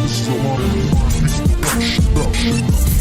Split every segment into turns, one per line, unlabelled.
This is a Lion Pond Beats production.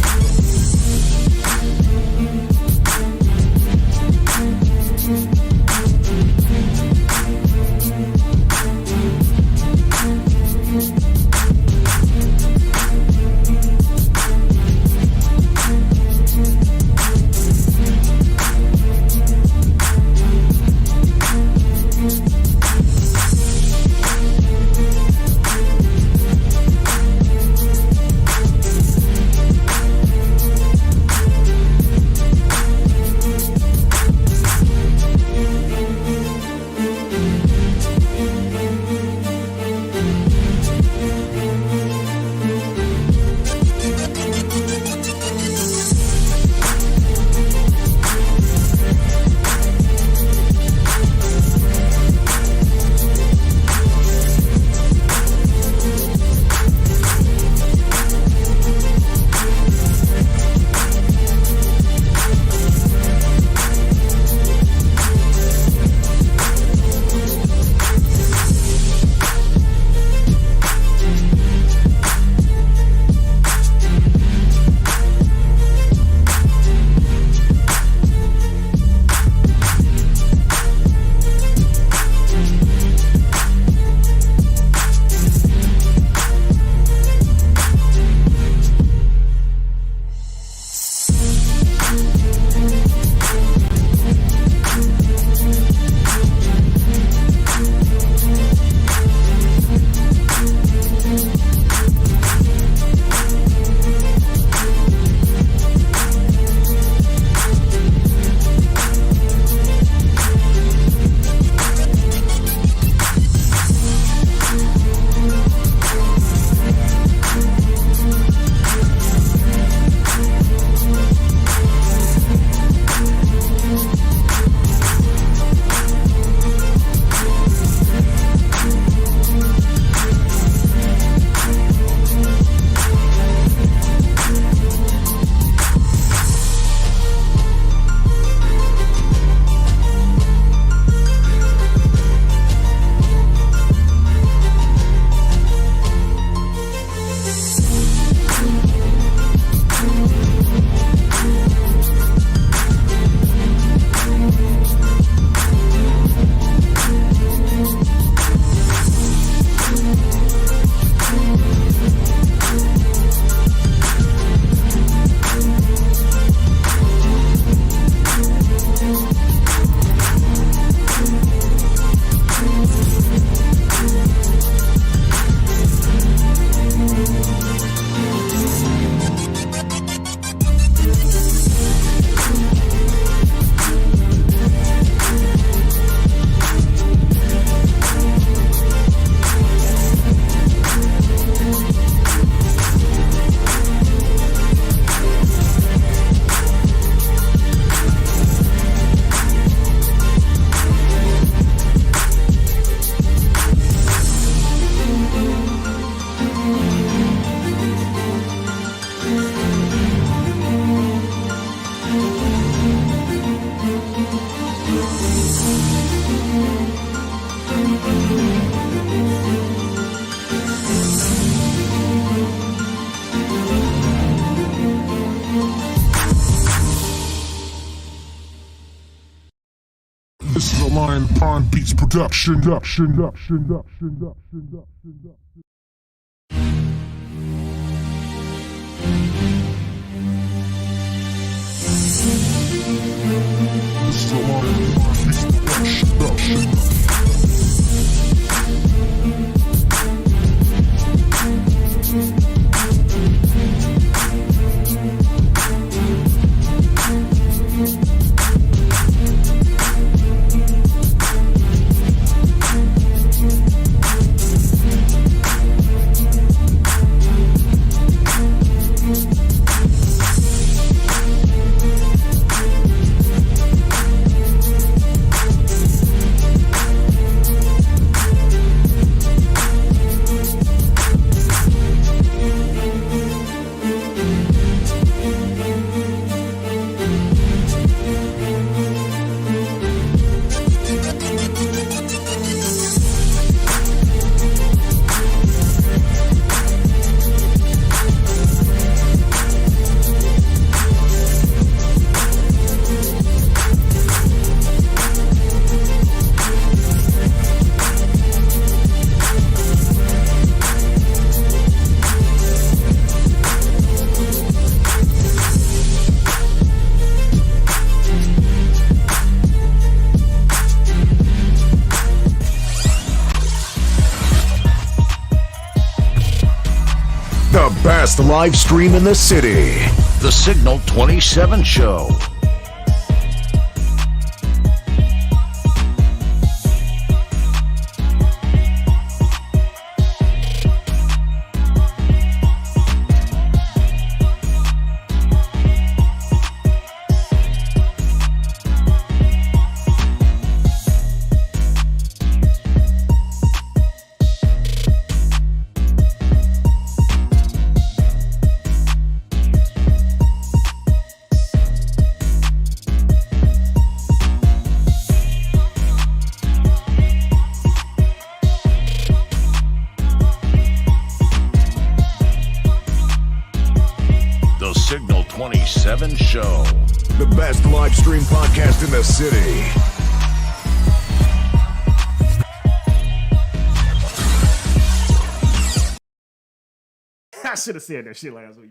This is a Lion Pond Beats production.
The best live stream in the city.
The Signal 27 Show. The Signal 27 Show.
The best live stream podcast in the city.
I should have said that shit last week.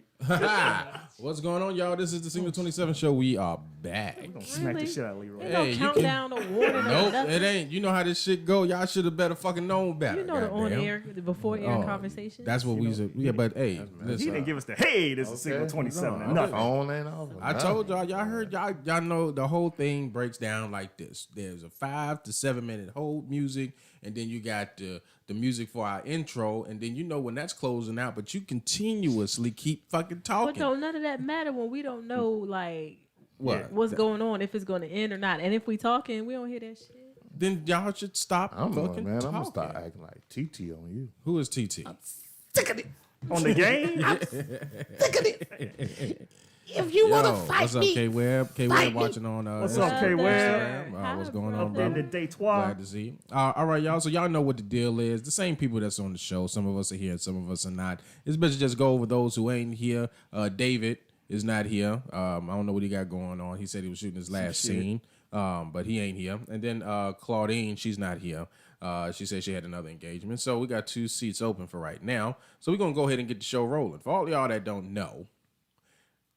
What's going on, y'all? This is the Signal 27 Show. We are back.
Smack the shit out of Leroy.
Ain't no countdown or warning or
Nope,
nothing.
it ain't. You know how this shit go. Y'all should have better fucking known better.
You know the
goddamn.
on-air, the before-air conversation.
That's what we said. Yeah, but hey,
He
listen.
didn't give us the hey, this is Signal 27 and nothing.
Phone ain't off.
I told y'all heard y'all know the whole thing breaks down like this. There's a 5 to 7 minute hold music, and then you got the music for our intro, and then you know when that's closing out, but you continuously keep fucking
But
talking.
don't none of that matter when we don't know like
What?
what's going on, if it's going to end or not. And if we talking, we don't hear that shit.
Then y'all should stop
I'm
fucking
going, man.
talking.
I'm gonna start acting like TT on you.
Who is TT?
On the game?
If you want to fight
what's up,
me,
K-Web? K-Web watching on
What's up, K-Web?
Instagram. What's going on,
Up in
brother?
the day
Glad to see you. All right, y'all. So y'all know what the deal is. The same people that's on the show. Some of us are here and some of us are not. It's better to just go over those who ain't here. David is not here. I don't know what he got going on. He said he was shooting his last scene, but he ain't here. And then Claudine, she's not here. She said she had another engagement. So we got 2 seats open for right now. So we're going to go ahead and get the show rolling. For all y'all that don't know,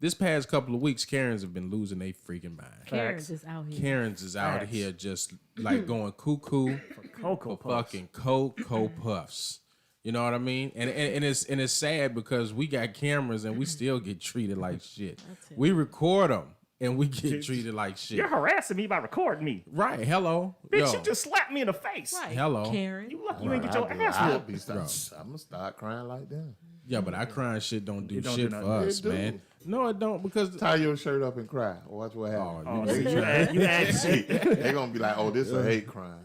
this past couple of weeks, Karens have been losing their freaking mind.
Karen's is out here.
Karens is out here just like going cuckoo
Cocoa
for
Puffs.
fucking Cocoa Puffs. You know what I mean? And it's sad because we got cameras and we still get treated like shit. We record them and we get treated like shit.
You're harassing me by recording me.
Right? Hello,
Bitch,
Yo.
you just slapped me in the face.
Right.
Hello.
Karen.
You lucky you ain't get your ass whooped.
I'm gonna start crying like that.
Yeah, but our crying shit don't do
It don't
shit
do
for
nothing.
us,
It do.
man. No, it don't because
Tie your shirt up and cry. Watch what
oh,
happens.
Oh, see, you had shit.
They're gonna be like, "Oh, this is a hate crime."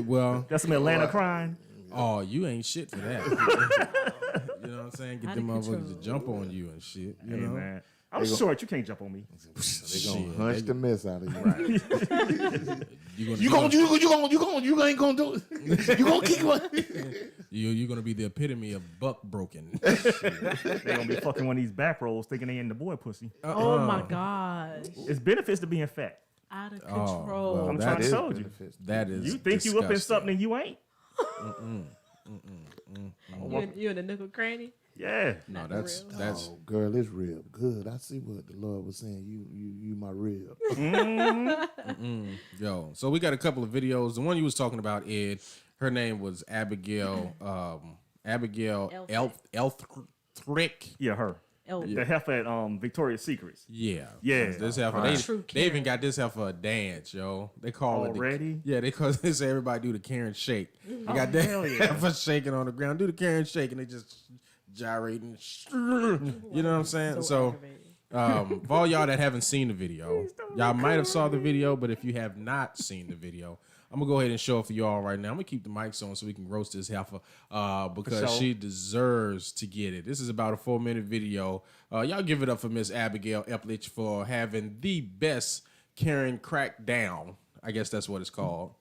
well,
That's some Atlanta crying.
oh, you ain't shit for that. You know what I'm saying? Get
Out
them
of
motherfuckers to
control.
jump on you and shit. You
Hey,
know?
man. I'm short. You can't jump on me.
They're gonna hunch the mess out of you. You ain't gonna do it. You gonna keep one.
You're gonna be the epitome of buck broken.
They're going to be fucking one of these back rolls thinking they in the boy pussy.
Oh my gosh.
It's benefits to being fat.
Out of
Oh,
control.
well,
I'm
that
trying to
is
show you.
That is
You think you up in
disgusting.
something and you ain't?
You in the nickel cranny?
Yeah.
No, that's
Oh, girl, it's real good. I see what the Lord was saying. You my rib.
yo. So we got a couple of videos. The one you was talking about, Ed, her name was Abigail. Abigail Elphick.
Yeah, her. The heifer at Victoria's Secrets.
Yeah,
Yeah.
This heifer,
True
they even
Karen.
got this heifer a dance, yo. They call
Already?
it. They say everybody do the Karen shake. They got that
hell yeah.
heifer shaking on the ground. Do the Karen shake, and they just gyrating. You know what I'm saying? So
aggravating.
for all y'all that haven't seen the video, y'all might have saw the video, but if you have not seen the video, I'm gonna go ahead and show it for y'all right now. I'm gonna keep the mics on so we can roast this heifer because
For sure.
she deserves to get it. This is about a 4-minute video. Y'all give it up for Miss Abigail Elphick for having the best Karen crackdown. I guess that's what it's called.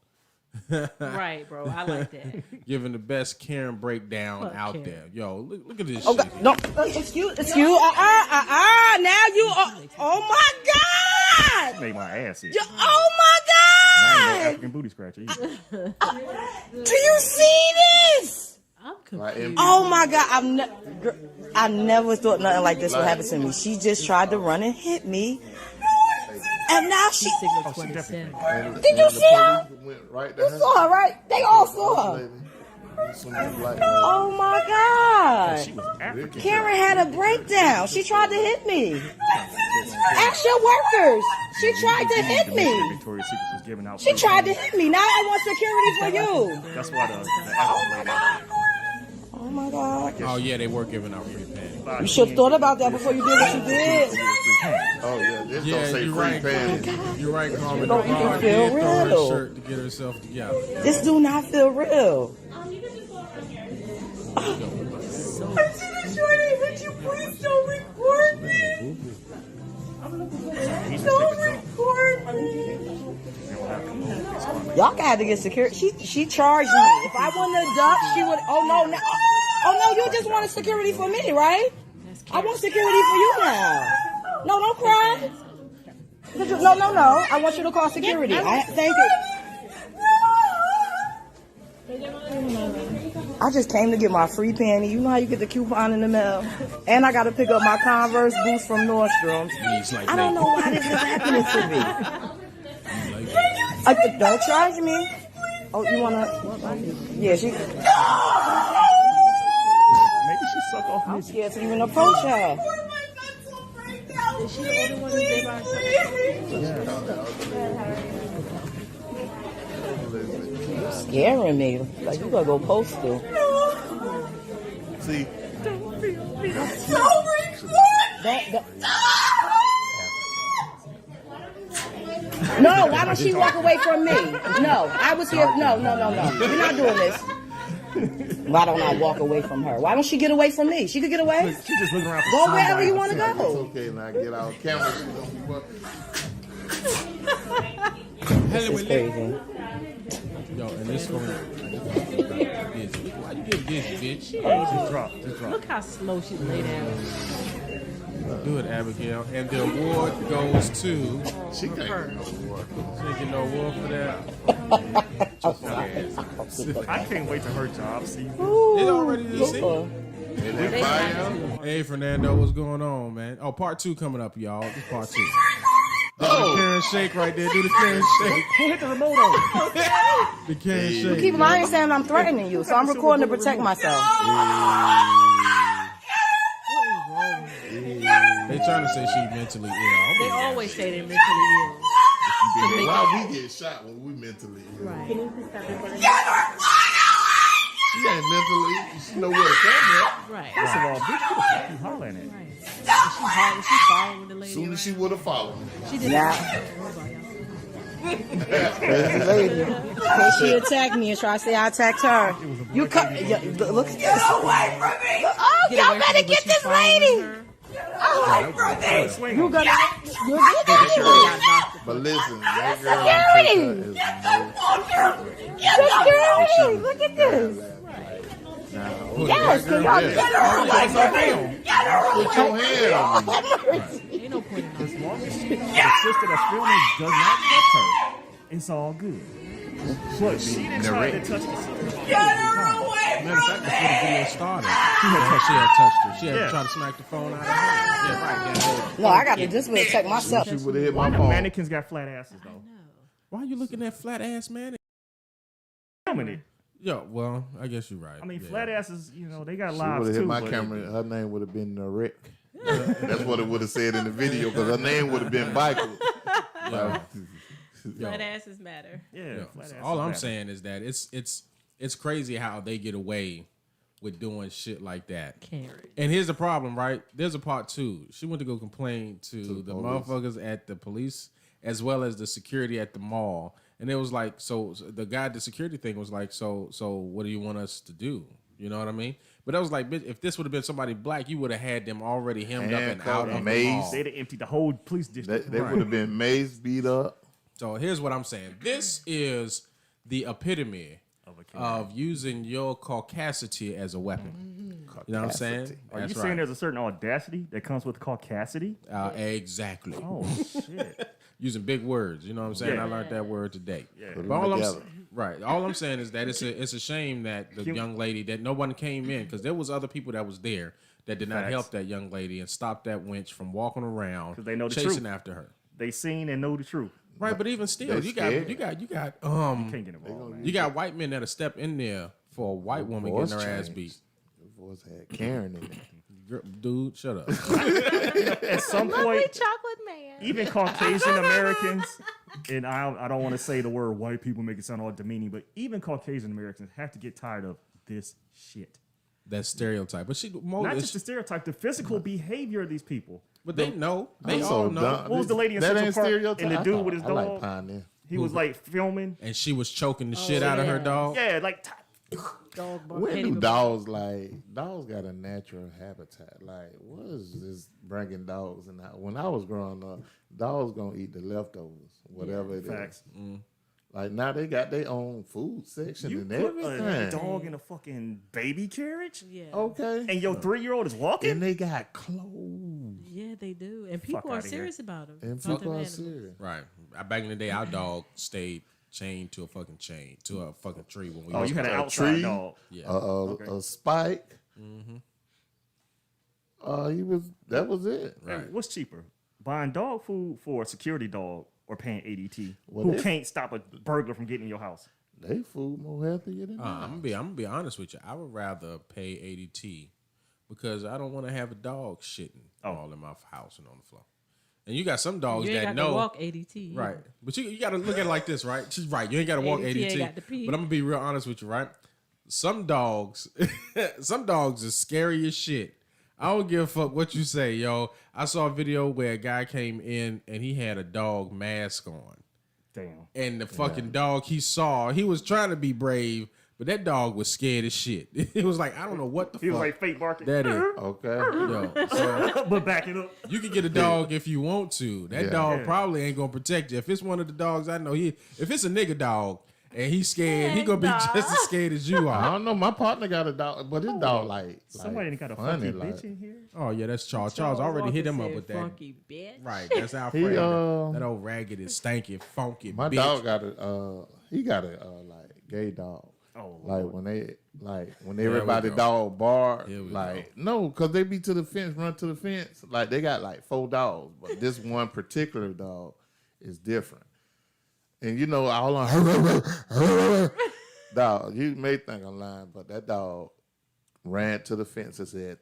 Right, bro. I like that.
Giving the best Karen breakdown
Fuck
out
Karen.
there. Yo, look at this
Oh,
shit.
God, no, excuse, now you, oh my God!
Made my ass itch.
Oh my
I ain't no
God!
African booty scratcher either.
Do you see this?
I'm
Like,
confused.
Oh my God, I never thought nothing like this would happen to me. She just tried to run and hit me. And now she,
Signal
she definitely
27.
did you see her?
Went right
You saw her, right? They all saw her.
Some black
Oh my God.
She was African.
Karen had a breakdown. She tried to hit me. Ask your workers. She tried to hit me.
Victoria's Secret was giving out.
She tried to hit me. Now I want security for you.
That's why the African lady.
Oh my God.
Oh yeah, they were giving out free panties.
You should have thought about that before you did what you did.
Oh yeah, this
Yeah,
don't say
you're
free
right.
panties.
You're right, Carmen.
Don't even
Carmen
feel
did throw her
real.
shirt to get herself together.
This do not feel real. Y'all got to get security. She charged me. If I wouldn't have ducked, she would. Oh no, you just wanted security for me, right? I want security for you now. No, don't cry. No. I want you to call security. Thank you. I just came to get my free panty. You know how you get the coupon in the mail? And I got to pick up my Converse boots from Nordstrom's. I don't know why this is happening to me. Don't charge me. Oh, you want to? Yeah, she...
Maybe she suck off
I'm
me.
scared to even approach her.
Is she the only one who's there by herself?
Scaring me. Like, you gotta go postal.
See,
No, why don't she walk away from me? No, I was here. No. We're not doing this. Why don't I walk away from her? Why don't she get away from me? She could get away.
She just looking around for
Go
somebody.
wherever you want to
it's
go.
okay. Now get out camera.
This is crazy.
Yo, and this phone. Why you get busy, bitch?
Just drop.
Look how slow she lay down.
Do it, Abigail. And the award goes to.
She can't get no award.
She didn't get no award for that.
I can't wait to her job. See,
It already is. Hey, Fernando, what's going on, man? Oh, part 2 coming up, y'all. This part 2. Oh, the Karen shake right there. Do the Karen shake.
who hit the remote on?
The Karen
You
shake.
keep lying saying I'm threatening you, so I'm recording to protect myself.
They trying to say she's mentally ill.
They always say they're mentally ill.
Why we get shot when we mentally ill?
Right.
She ain't mentally. She know where to come
Right.
First of all, bitch, who the fuck you hollering at?
Right. She following the
at.
lady.
Soon as she
around.
would have followed.
She did
Yeah.
that.
Crazy lady. Cause she attacked me and tried to say I attacked her. You cut. Look at this. Oh, y'all better get this lady.
Swing
You
on.
gonna.
But listen, that girl
Security. Look at this. Yes, cause y'all get her away from me.
put your hand on me.
Ain't no point in
As long as the sister that's filming does not touch her, it's all good. But she didn't try to touch the sister.
Matter of fact, before the video started, she had touched her. She had tried to smack the phone out of her. Yeah, right.
No, I got to just protect myself.
She would have hit my phone.
Mannequins got flat asses though.
Why are you looking at flat ass man?
Filming it.
Yo, well, I guess you're right.
I mean,
Yeah.
flat asses, you know, they got
She
lives
would have
too.
hit my
but-
camera. Her name would have been Rick. That's what it would have said in the video because her name would have been Michael.
Flat asses matter.
Yeah,
Yeah.
flat
So
asses
all I'm
matter.
saying is that it's crazy how they get away with doing shit like that.
Karen.
And here's the problem, right? There's a part 2. She went to go complain to the
police.
motherfuckers at the police as well as the security at the mall. And it was like, so the guy at the security thing was like, so what do you want us to do? You know what I mean? But I was like, bitch, if this would have been somebody black, you would have had them already hemmed up and out of the mall.
They'd have emptied the whole police district.
They would have been mazed, beat up.
So here's what I'm saying. This is the epitome of using your caucasity as a weapon. You know what I'm saying?
Are
That's
you saying there's a certain audacity that comes with caucasity?
Exactly.
Oh shit!
Using big words. You know what I'm saying?
Yeah.
I learned that word today.
Yeah.
Put
But
them
all
together.
all I'm saying is that it's a shame that the young lady, that no one came in, because there was other people that was there that did not
Facts.
help that young lady and stop that wench from walking around
'Cause they know the
chasing
truth.
after her.
They seen and know the truth.
Right, but even still,
They
you got
scared.
Can't get involved, man.
you got white men that'll step in there for a white woman getting her ass beat.
The voice had Karen in it.
Dude, shut up.
At some
Lovely
point,
chocolate man.
even Caucasian Americans, and I don't want to say the word white people make it sound all demeaning, but even Caucasian Americans have to get tired of this shit.
That stereotype. But
Not just the stereotype, the physical behavior of these people.
But they know. They
I'm
all
so
know.
dumb.
What was the lady in
That
Central
ain't
Park
stereotype.
and the dude with his
I
dog?
like Pioneer.
He was like filming.
And she was choking the shit out of her dog.
Yeah, like
Dog bark.
When
Can't
do
even
dogs got a natural habitat? Like, what is this bringing dogs? And when I was growing up, dogs gonna eat the leftovers, whatever it is.
facts.
Like now they got their own food section
You
and
put
everything.
a dog in a fucking baby carriage,
Yeah.
Okay.
and your 3-year-old is walking.
And they got clothes.
Yeah, they do. And people are
outta here.
serious about them.
And people are serious.
Right. Back in the day, our dog stayed chained to a fucking tree when we
Oh,
was
you had an
a
outside
tree?
dog.
Yeah.
A spike. That was it.
Hey, what's cheaper, buying dog food for a security dog or paying ADT,
Well,
who
they-
can't stop a burglar from getting in your house?
They food more healthier than
I'm gonna be honest with you. I would rather pay ADT because I don't want to have a dog shitting all in my house and on the floor. And you got some dogs
You ain't
that
got to
know,
walk ADT.
right? But you got to look at it like this, right? She's right. You ain't got to walk
ADT ain't
ADT.
got to pee.
But I'm gonna be real honest with you, right? Some dogs, some dogs is scary as shit. I don't give a fuck what you say, yo. I saw a video where a guy came in and he had a dog mask on.
Damn.
And the fucking dog he saw, he was trying to be brave, but that dog was scared as shit. It was like, I don't know what the
He
fuck
was like fake barking.
that is.
Okay.
Yo, so
But back it up.
you can get a dog if you want to. That
Yeah.
dog
Yeah.
probably ain't gonna protect you. If it's one of the dogs I know, if it's a nigga dog and he's scared, he gonna be just as scared as you
I
are.
don't know. My partner got a dog, but his dog like
Somebody got a
funny,
funky
like,
bitch in here.
Oh yeah, that's Charles. Charles already hit him up
Walker
with
said,
that.
Funky bitch.
Right, that's our
He,
friend. That old raggedy, stanky, funky
My
bitch.
dog got he got a like gay dog.
Oh,
Like when everybody
go.
dog bark,
Here we
like no, cause they be to the fence, run to the fence. Like they got like 4 dogs, but this one particular dog is different. And you know, all on dog. You may think I'm lying, but that dog ran to the fence and said,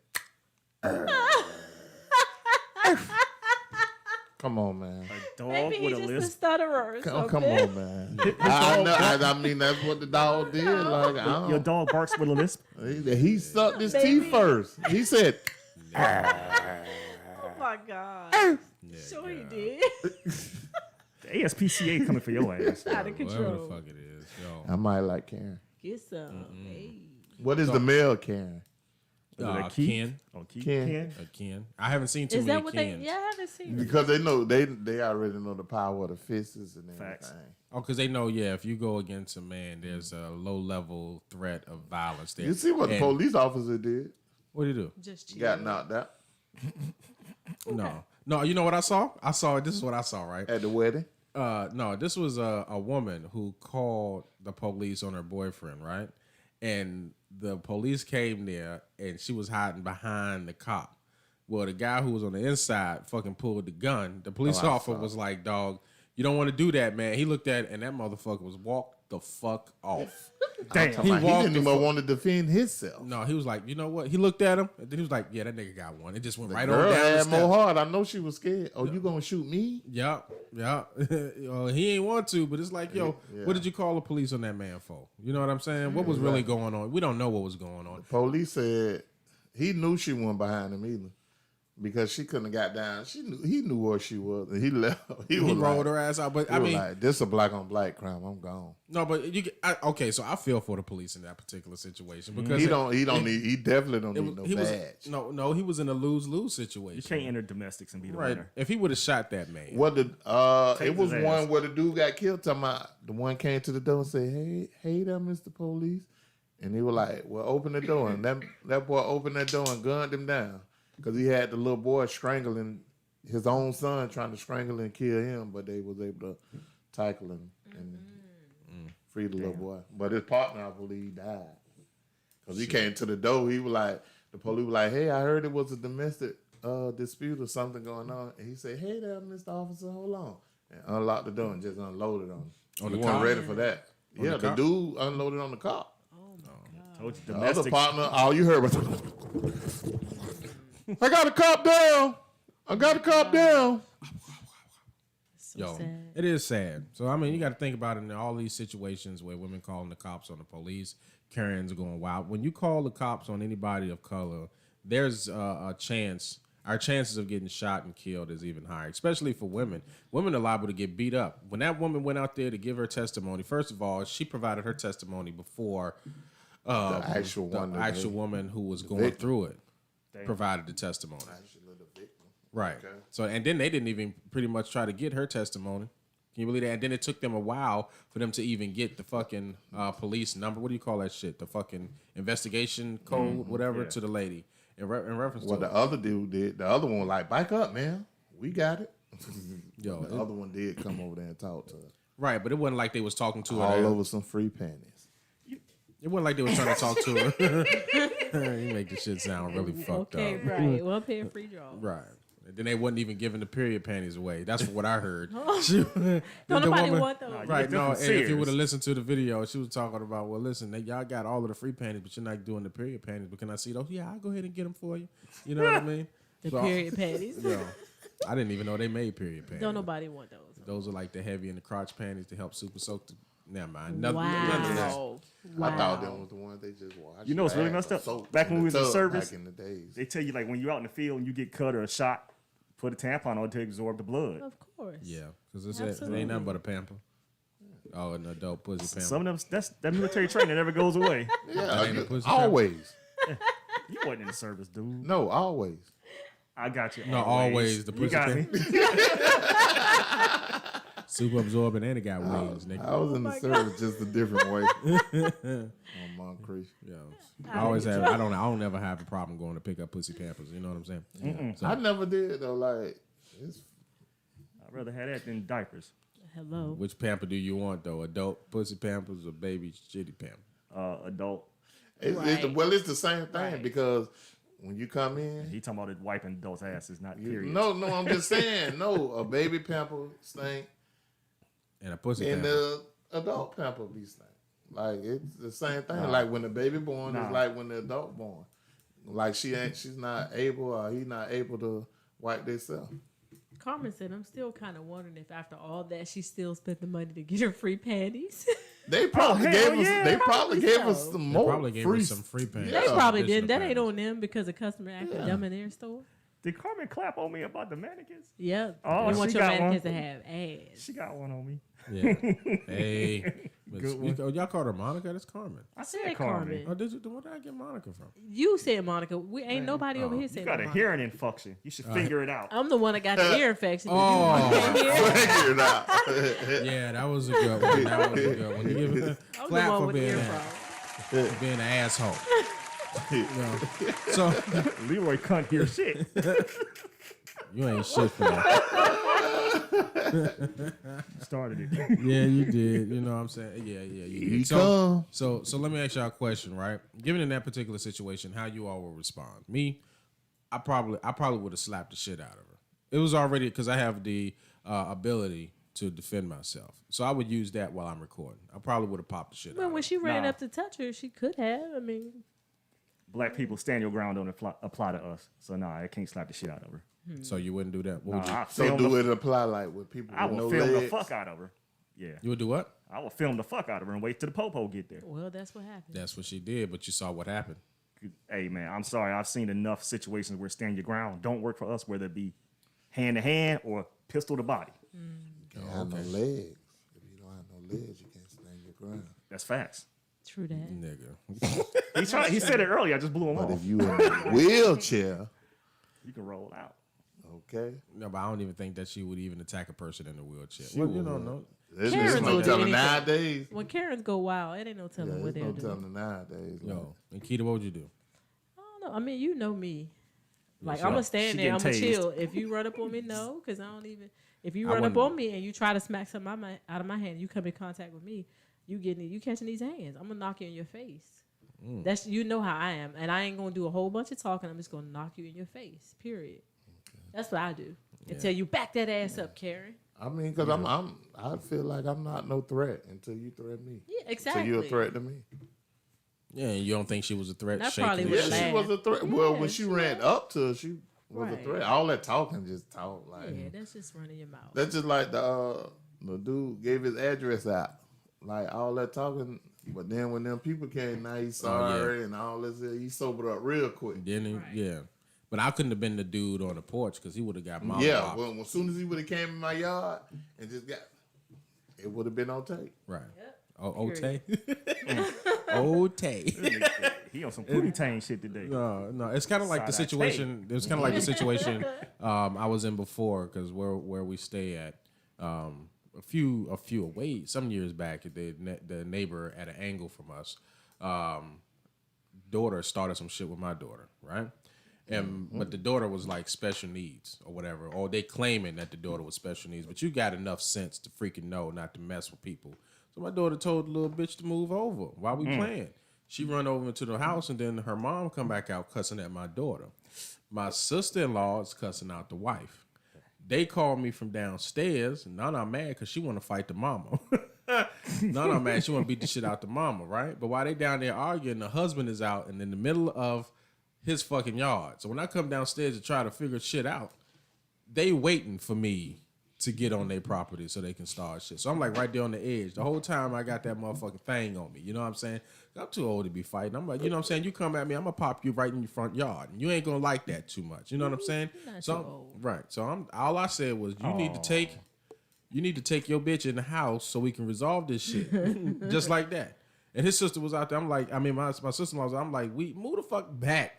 "Come on, man."
Dog
Maybe
with
he's
a
just a
list.
stutterer or
Come
something.
on, man. I mean, that's what the dog did. Like, I don't,
Your dog barks with a lisp.
he sucked his
Baby.
teeth first. He said,
Oh my God. Sure he did.
The ASPCA coming for your ass.
Out of
Whatever the
control.
fuck it is, yo.
I might like Karen.
Get some. Hey.
What is the male Karen?
Keith?
Ken.
Oh, Keith.
Ken.
Ken.
Ken. I haven't seen too
Is
many
that what they?
Kens.
Yeah, I haven't seen it.
Because they know they already know the power of the fists and everything.
Facts.
Oh, because they know, yeah, if you go against a man, there's a low-level threat of violence there.
You see what the
And-
police officer did?
What do you do?
Just chill.
Got knocked out
No, you know what I saw? This is what I saw, right?
at the wedding.
No, this was a woman who called the police on her boyfriend, right? And the police came there, and she was hiding behind the cop. Well, the guy who was on the inside fucking pulled the gun. The police officer was like, "Dog, you don't want to do that, man." He looked at it, and that motherfucker was walked the fuck off.
Damn.
He
walked
didn't
the
even want to defend himself.
No, he was like, you know what? He looked at him, and then he was like, yeah, that nigga got one. It just went
The
right on
girl
down the
had
steps.
more heart. I know she was scared. Oh, you gonna shoot me?
Yup. He ain't want to, but it's like, yo,
Yeah.
what did you call the police on that man for? You know what I'm saying? What was really going on? We don't know what was going on.
Police said he knew she wasn't behind him either. Because she couldn't have got down. He knew where she was. And he left. He was
rolled
like,
her ass out. But
he
I
was
mean,
like, this a black on black crime. I'm gone.
no, but okay, so I feel for the police in that particular situation because
He definitely don't need no
he was
badge.
no, he was in a lose-lose situation.
You can't enter domestics and be the
Right.
winner.
If he would have shot that man.
What the
Take
it was
his
one
ass.
where the dude got killed. Talking about the one came to the door and said, "Hey there, Mr. Police," and he was like, "Well, open the door." And that boy opened that door and gunned him down because he had the little boy strangling his own son, trying to strangle and kill him, but they was able to tackle him and free the little boy. But his partner, I believe, died because he came to the door. He was like, the police was like, "Hey, I heard it was a domestic dispute or something going on." And he said, "Hey there, Mr. Officer, hold on," and unlocked the door and just unloaded on him.
On
He
the
wasn't
cop?
ready for that. Yeah,
the
the
cop?
dude unloaded on the cop.
Told you
The other
domestics.
partner, all you heard was I got a cop down. I got a cop down.
So
Yo,
sad.
it is sad. So I mean, you got to think about it in all these situations where women calling the cops on the police, Karens going wild. When you call the cops on anybody of color, there's a chance. Our chances of getting shot and killed is even higher, especially for women. Women are liable to get beat up. When that woman went out there to give her testimony, first of all, she provided her testimony before
The actual
woman who was going
victim.
through it provided the testimony.
Actually, the victim.
Right.
Okay.
So, and then they didn't even pretty much try to get her testimony. Can you believe that? And then it took them a while for them to even get the fucking police number. What do you call that shit? The fucking investigation code, whatever, to the lady in reference
What
to
the other dude did, the other one was like, back up, man. We got it.
Yo,
The other one did come over there and talk to her.
right, but it wasn't like they was talking to her.
All over some free panties.
It wasn't like they was trying to talk to her. You make the shit sound really fucked
Okay,
up.
right. Well, pay a free draw.
Right. And then they wasn't even giving the period panties away. That's what I heard.
Don't nobody want those.
Right, no, and if you
Sears.
would have listened to the video, she was talking about, well, listen, y'all got all of the free panties, but you're not doing the period panties. But can I see those? Yeah, I'll go ahead and get them for you. You know what I mean?
The
So,
period panties.
Yo, I didn't even know they made period panties.
Don't nobody want those.
Those are like the heavy and the crotch panties to help super soak the... Never mind. None of that.
Wow.
I thought them was the ones they just watched.
You know what's really messed up? Back when we was in service,
back in the days.
they tell you like when you're out in the field and you get cut or a shot, put a tampon on to absorb the blood.
Of course.
Yeah, because it
Absolutely.
ain't nothing but a pamper. Oh, an adult pussy pamper.
Some of them, that military training never goes away.
Yeah,
ain't a pussy
always.
You wasn't in the service, dude.
No, always.
I got you.
No, always the
You
pussy
got me.
Super absorbent and it got wings, nigga.
I was in the service just a different way. On Moncrief.
Yo, I always have. I don't ever have a problem going to pick up pussy pampers. You know what I'm saying?
I never did though. Like, it's,
I'd rather have that than diapers.
Hello.
Which pamper do you want though? Adult pussy pampers or baby shitty pamper?
Adult.
it's the same thing
Right.
because when you come in,
He talking about it wiping adults' asses, not period.
no, I'm just saying, no, a baby pamper stink
And a pussy
and
pamper.
the adult pamper be stink. Like it's the same thing. Like when the baby born is like when the adult born. Like she's not able or he not able to wipe themselves.
Carmen said, I'm still kind of wondering if after all that, she still spent the money to get her free panties.
They probably
hell
gave us.
yeah,
They probably gave us
so.
some
They
more.
probably gave
free
us some free pants.
They probably
Additional
didn't. That ain't
panties.
on them because a customer acted dumb in their store.
Did Carmen clap on me about the mannequins?
Yeah.
Oh,
you want
she
your
got
mannequins
one.
to have ass.
She got one on me.
Yeah. Hey.
Good one.
Y'all called her Monica? That's Carmen.
I said Carmen.
Oh, did you? Where did I get Monica from?
You said Monica. We ain't nobody over here
You
saying
got a
Monica.
hearing infection. You should figure it out.
I'm the one that got the ear infection.
Oh.
Figure it out.
Yeah, that was a good one. That was a good one. You give it a
I'm the
clap
one
for
with the
being,
ear
being an asshole. You know? So
Leroy can't hear shit.
you ain't shit for that.
Started it.
Yeah, you did. You know what I'm saying? Yeah, you did. So let me ask y'all a question, right? Given in that particular situation, how you all will respond? Me, I probably would have slapped the shit out of her. It was already because I have the ability to defend myself, so I would use that while I'm recording. I probably would have popped the shit out.
Well,
of
when
her.
she ran
Nah.
up to touch her, she could have. I mean,
Black people stand your ground don't apply to us. So nah, I can't slap the shit out of her.
So you wouldn't do that? What would you?
I
So
film
do
the,
it apply like with people
I
with
will
no
film the
legs?
fuck out of her. Yeah.
You would do what?
I will film the fuck out of her and wait till the popo get there.
well, that's what happened.
That's what she did, but you saw what happened.
Hey man, I'm sorry. I've seen enough situations where stand your ground don't work for us, whether it be hand to hand or pistol to body.
You can't have no legs. If you don't have no legs, you can't stand your ground.
That's facts.
True that.
Nigga.
He said it earlier. I just blew him
But
off.
if you in a wheelchair,
You can roll out.
okay.
No, but I don't even think that she would even attack a person in a wheelchair.
She
Well, you
would.
don't know.
There's
Karen's
no
will do
telling
anything.
nowadays.
When Karens go wild, it ain't no
Yeah,
telling what
there's
they'll
no
do.
telling nowadays.
Yo, Lakita, what would you do?
I don't know. I mean, you know me. Like,
she-
I'm going to stand
she
there. I'm
getting
going to
tased.
chill. If you run up on me, no. Because I don't even. If you
I
run up
wouldn't-
on me and you try to smack something out of my hand, you come in contact with me, you catching these hands. I'm going to knock you in your face. That's you know how I am. And I ain't going to do a whole bunch of talking. I'm just going to knock you in your face, period. That's what I do. Until you back that ass up, Karen.
I mean, because I feel like I'm not no threat until you threaten me.
Yeah, exactly.
So you're a threat to me.
Yeah, and you don't think she was a threat?
That
shaking
probably
the
was
shit?
Yeah, she
laugh.
was a threat.
Yeah,
Well, when she
she
ran
was.
up to her, she was a
Right.
threat. All that talking, just talk like.
Yeah, that's just running your mouth.
That's just like the dude gave his address out. Like all that talking, but then when them people came, now he's sorry and all this. He sobered up real quick.
Didn't he? Yeah. But I couldn't have been the dude on the porch because he would have got mollywopped.
Yeah, well, as soon as he would have came in my yard and just got, it would have been on tape.
Right.
Yep.
Oh, Tay. Oh, Tay.
He on some Pootie Tang shit today.
No, it's kind of like the
Side-eye
situation. It was kind of like the situation I was in before because where we stay at, a few away some years back, the neighbor at an angle from us, daughter started some shit with my daughter, right? And but the daughter was like special needs or whatever, or they claiming that the daughter was special needs, but you got enough sense to freaking know not to mess with people. So my daughter told the little bitch to move over while we playing. She run over to the house, and then her mom come back out cussing at my daughter. My sister-in-law is cussing out the wife. They called me from downstairs, and Nana mad because she want to fight the mama. Nana mad, she want to beat the shit out the mama, right? But while they down there arguing, the husband is out and in the middle of his fucking yard. So when I come downstairs to try to figure shit out, they waiting for me to get on their property so they can start shit. So I'm like right there on the edge. The whole time I got that motherfucking thing on me. You know what I'm saying? I'm too old to be fighting. I'm like, you know what I'm saying? You come at me, I'm gonna pop you right in your front yard. And you ain't gonna like that too much. You know what I'm saying?
not
So
too old.
right. So all I said was you need to take your bitch in the house so we can resolve this shit. Just like that. And his sister was out there. I'm like, my sister-in-law was, I'm like, we move the fuck back.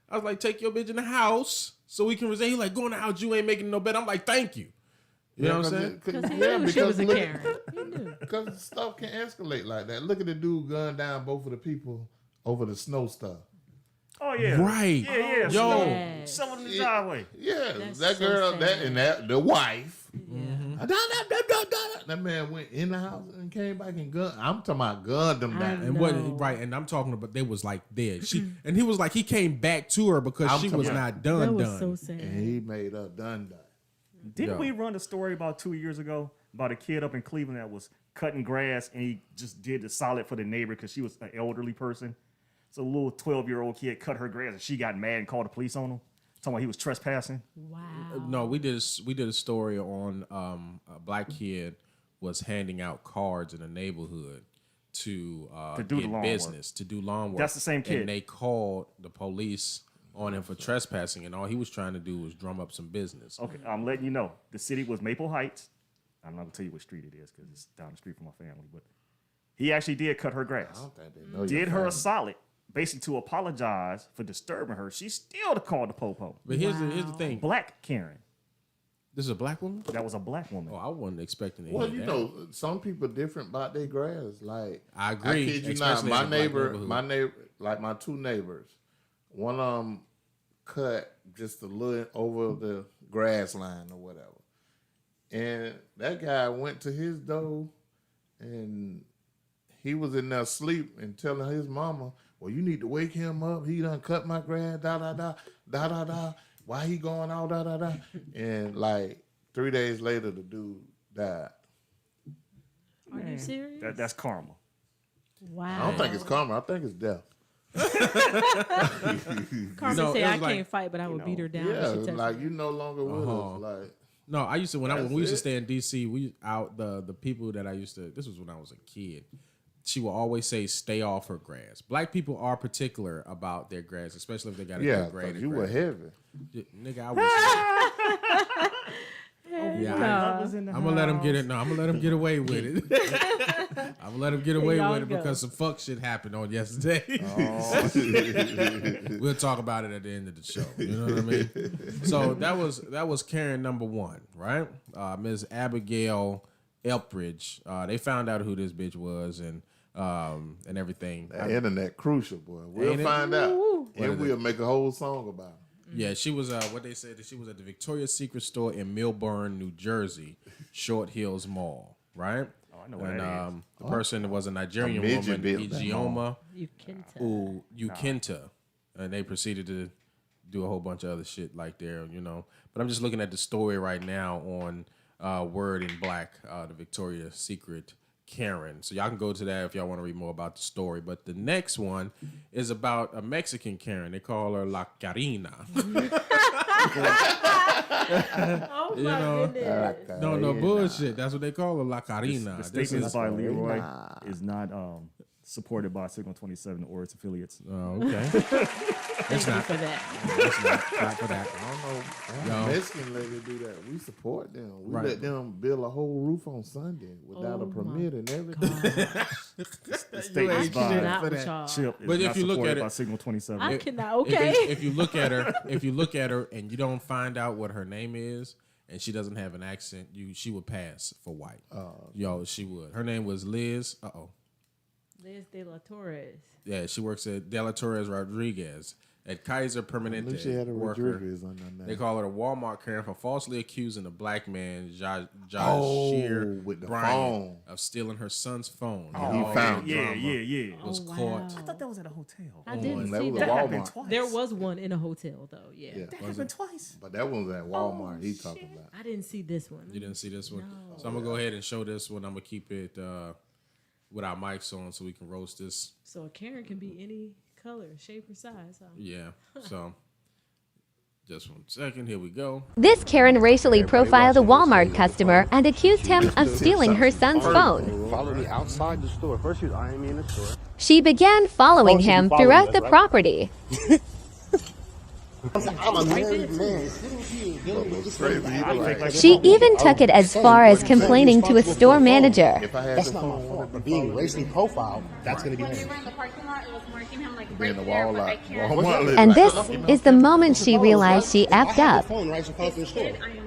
I was like, take your bitch in the house so we can resolve. He like, go in the house, you ain't making no bed. I'm like, thank you. You know what I'm saying?
Because he knew she was a Karen. He knew.
Because stuff can escalate like that. Look at the dude gun down both of the people over the snow stuff.
Oh yeah,
Right.
Yeah.
Yo.
Yes.
Someone in the driveway.
Yeah,
That's
that
so
girl,
sad.
the wife.
Yeah.
That man went in the house and came back and gunned. I'm talking about gunned them down.
And and I'm talking about they was like dead. And he was like he came back to her because
I'm
she
talking
was
about-
not done.
That was so sad.
And he made her done.
Didn't
Yeah.
we run a story about 2 years ago about a kid up in Cleveland that was cutting grass and he just did the solid for the neighbor because she was an elderly person? So a little 12-year-old kid cut her grass and she got mad and called the police on him. Talking about he was trespassing.
Wow.
No, we did a story on a black kid was handing out cards in the neighborhood to
do the
get
lawn
business, to do lawn work.
That's the same kid.
And they called the police on him for trespassing, and all he was trying to do was drum up some business.
Okay, I'm letting you know. The city was Maple Heights. I'm not going to tell you what street it is because it's down the street from my family. But he actually did cut her
I
grass.
don't think they know.
Did her a solid, basically to apologize for disturbing her. She still called the popo.
But here's the thing.
Black Karen.
This is a black woman?
That was a black woman.
Oh, I wasn't expecting to
Well,
hear
you
that.
know, some people different about their grass. Like
I agree,
I kid you not.
especially in a black
My neighbor, like my two neighbors, one of them cut just a little over the grass line or whatever, and that guy went to his door, and he was in there asleep and telling his mama, "Well, you need to wake him up. He done cut my grass. Da da da da da da. Why he going all da da da?" And like 3 days later, the dude died.
Are you serious?
That's karma.
Wow.
I don't think it's karma. I think it's death.
Carmen
No,
say
it
I
was like-
can't fight, but I would beat her down.
Yeah,
if she touched
like
me.
you no longer with us. Like
No, I used to when we used to
That's
stay in DC. We out the people that I used to. This was when I was a kid. She will always say, "Stay off her grass." Black people are particular about their grass, especially if they got a
yeah,
good grade.
'cause you were heavy.
Nigga, I was. Yeah,
Was in the
I'm gonna let him get it. No, I'm gonna let him get away with it. I'm gonna let him get away
y'all
with it
go.
because some fuck shit happened on yesterday. We'll talk about it at the end of the show. You know what I mean? So that was Karen number one, right? Ms. Abigail Elpridge. They found out who this bitch was and everything.
That internet crucial, boy. We'll
Ain't it?
find out,
What
and
is
we'll make a whole song about it.
Yeah, she was what they said that she was at the Victoria's Secret store in Milburn, New Jersey, Short Hills Mall, right?
Oh, I know what
And
that is.
the person was a Nigerian
midget
woman,
built that
Ijeoma
You can tell.
Ukinta, and they proceeded to do a whole bunch of other shit like there, you know. But I'm just looking at the story right now on Word in Black, the Victoria's Secret Karen. So y'all can go to that if y'all want to read more about the story. But the next one is about a Mexican Karen. They call her La Carina.
Oh my goodness.
No bullshit. That's what they call her, La Carina.
The statements by Leroy is not supported by Signal 27 or its affiliates.
Oh, okay.
Thank you for that.
It's not for that.
I don't know. Mexican lady do that. We support them. We
Right.
let them build a whole roof on Sunday without a permit and everything.
The statements by
Not with y'all.
Chip is
But if
not
you look
supported
at it-
by Signal 27.
I cannot. Okay.
If you look at her, and you don't find out what her name is, and she doesn't have an accent, she would pass for white. She would. Her name was Liz.
Liz De La Torres.
Yeah, she works at De La Torres Rodriguez at Kaiser Permanente.
She had a
worker.
Rodriguez on her name.
They call her a Walmart Karen for falsely accusing a black man, Josh
with the
Bryant,
phone.
of stealing her son's phone.
Oh, he found
yeah.
Was
Oh,
caught.
wow.
I thought that was at a hotel.
I didn't
that
see
was a
that.
Walmart.
Twice.
There was one in a hotel though. Yeah.
Yeah.
That happened twice.
But that one was at Walmart. He talking about.
I didn't see this one.
You didn't see this one? So I'm going to go ahead and show this one. I'm going to keep it with our mics on so we can roast this.
So a Karen can be any color, shape, or size. Huh?
Yeah. So just 1 second. Here we go.
This Karen racially profiled a Walmart customer and accused him of stealing her son's phone.
Follow me outside the store. First, she was eyeing me in the store.
She began following him
following
throughout
us,
the
right?
property.
I'm a married man.
She even took it as far as complaining to a store manager.
If I had
That's
the
not my
phone,
fault. But being racially profiled, that's going to be
When we
him.
were in the parking lot, it was marking him like
being
right
a
there, but I can't.
Walmart lady.
And this is the moment she realized she
I
effed
had
up.
the phone right in front of the store.
I am going to.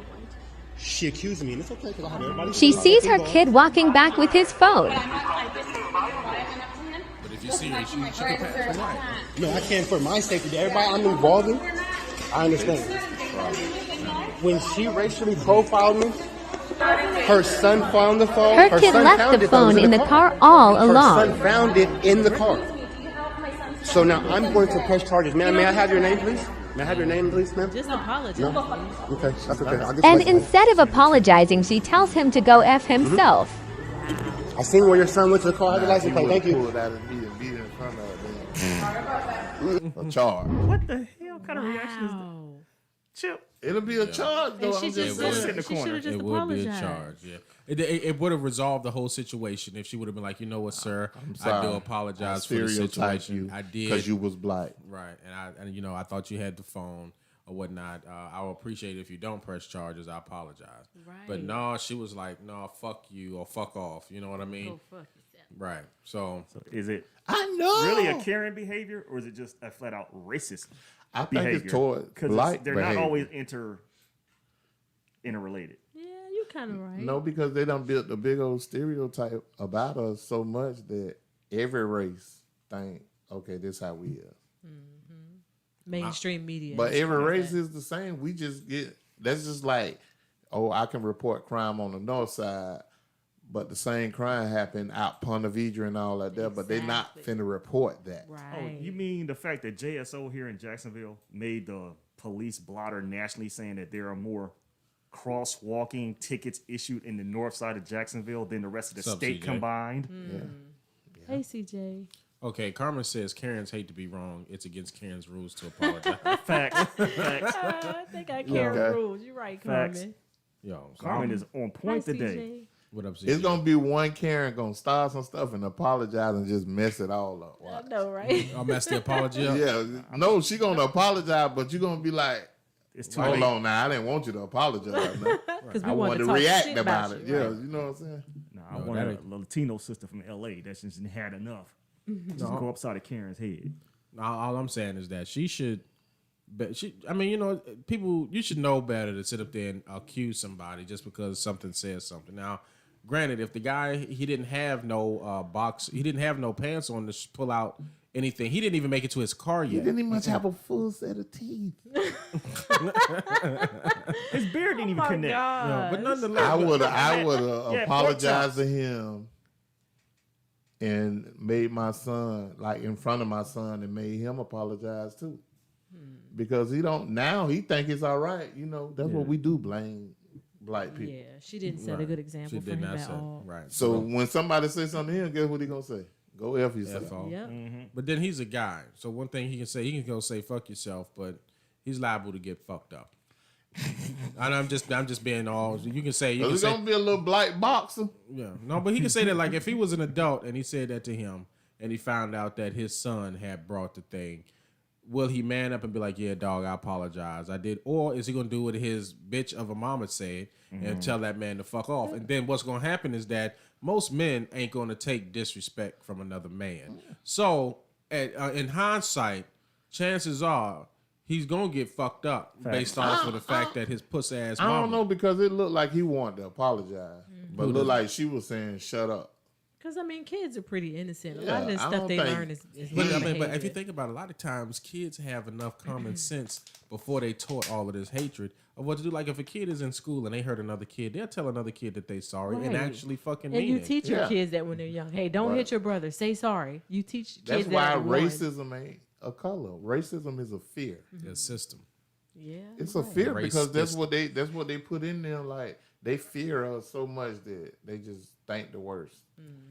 She accused me, and it's okay because I have everybody.
She sees her kid walking back with his phone.
But I'm not. I just went up to him.
But if you see her, she can pass for white.
No, I can't for my safety. Everybody I'm involved in, I understand. When she racially profiled me, her son found the phone.
Her kid
son
left
found
the
it, that was
phone in the car all
Her
along.
son found it in the car. So now I'm going to press charges. May I have your name, please? May I have your name, please, ma'am?
Just apologize.
Okay, that's okay. I'll get
And
you later.
instead of apologizing, she tells him to go F himself.
I seen where your son went to the car. I have your license plate. Thank you.
Pulled out and beat in front of them. A charge.
What the hell kind of reaction is that?
Wow.
Chip.
It'll be a charge, though.
And she
I'm
just
just
Go sit
saying.
in the
she
corner.
should have just
It would be a
apologized.
charge, yeah. It would have resolved the whole situation if she would have been like, you know what, sir,
I'm sorry.
I do apologize for the
Stereotype
situation.
you
I did
because you was black.
right, and I thought you had the phone or whatnot. I will appreciate it if you don't press charges. I apologize.
Right.
But no, she was like, no, fuck you or fuck off. You know what I mean?
Go fuck yourself.
Right. So
Is it
I know.
really a Karen behavior or is it just a flat out racist
I think
behavior?
it's toward
Because
black
they're
behavior.
not always interrelated.
Yeah, you kind of right.
No, because they done built a big old stereotype about us so much that every race think, okay, this how we is.
Mainstream media.
But
and shit
every
like
race
that.
is the same. We just get, that's just like, oh, I can report crime on the north side, but the same crime happened out Ponte Vedra and all that there, but they not
Exactly.
finna report that.
Oh,
Right.
you mean the fact that JSO here in Jacksonville made the police blotter nationally saying that there are more crosswalking tickets issued in the north side of Jacksonville than the rest of the
What's up,
state
CJ?
combined?
Hey, CJ.
okay, Carmen says Karens hate to be wrong. It's against Karen's rules to apologize.
Facts. Facts.
I think I care
Okay.
rules. You're right,
Facts.
Carmen.
Yo, so
Carmen is on
Hi,
point today.
CJ.
what up, CJ?
It's gonna be one Karen gonna start some stuff and apologize and just mess it all up.
I
Watch.
know, right?
I'll mess the apology up.
Yeah, no, she gonna apologize, but you gonna be like,
It's too
hold
late.
on now, I didn't want you to apologize. Man.
Because we
I
wanted
wanted
to
to
talk
react
shit
about
about
it.
you,
Yeah,
right?
you know what I'm saying?
No, I
No,
wanted
that
a Latino sister from LA that just had enough. Just go upside of Karen's head.
All I'm saying is that she should. I mean, you know, people. You should know better to sit up there and accuse somebody just because something says something. Now, granted, if the guy he didn't have no box, he didn't have no pants on to pull out anything. He didn't even make it to his car
He
yet.
didn't even much have a full set of teeth.
His beard didn't even
my
connect.
God.
But nonetheless,
I would have
Yeah,
apologized
pork
to him and made my son, like in front of my son, and made him apologize too. Because he don't now he think it's all right. You know, that's what we do, blame black people.
Yeah, she didn't set a good example for him at all.
Right.
So when somebody says something to him, guess what he gonna say? Go F yourself.
F off.
Yep.
But then he's a guy. So one thing he can go say fuck yourself, but he's liable to get fucked up. And I'm just being all you can say.
He's gonna be a little black boxer.
Yeah, no, but he can say that like if he was an adult and he said that to him and he found out that his son had brought the thing, will he man up and be like, yeah, dog, I apologize, I did, or is he gonna do what his bitch of a mama said and tell that man to fuck off? And then what's gonna happen is that most men ain't gonna take disrespect from another man. So in hindsight, chances are he's gonna get fucked up based off of the fact that his pussy ass mama.
I don't know because it looked like he wanted to apologize, but it looked like she was saying shut up.
Because, I mean, kids are pretty innocent. A
Yeah,
lot of this
I
stuff
don't
they
think-
learn is
But,
human
but if
behavior.
you think about it, a lot of times kids have enough common sense before they taught all of this hatred of what to do. Like if a kid is in school and they hurt another kid, they'll tell another kid that they sorry and
Right.
actually fucking
And
mean
you
it.
teach your
Yeah.
kids that when they're young. Hey, don't hit your brother. Say sorry. You teach kids
That's
that
why
at 1.
racism ain't a color. Racism is a fear.
The system.
Yeah.
It's a fear
Race
because that's
system.
what they put in there. Like they fear us so much that they just think the worst.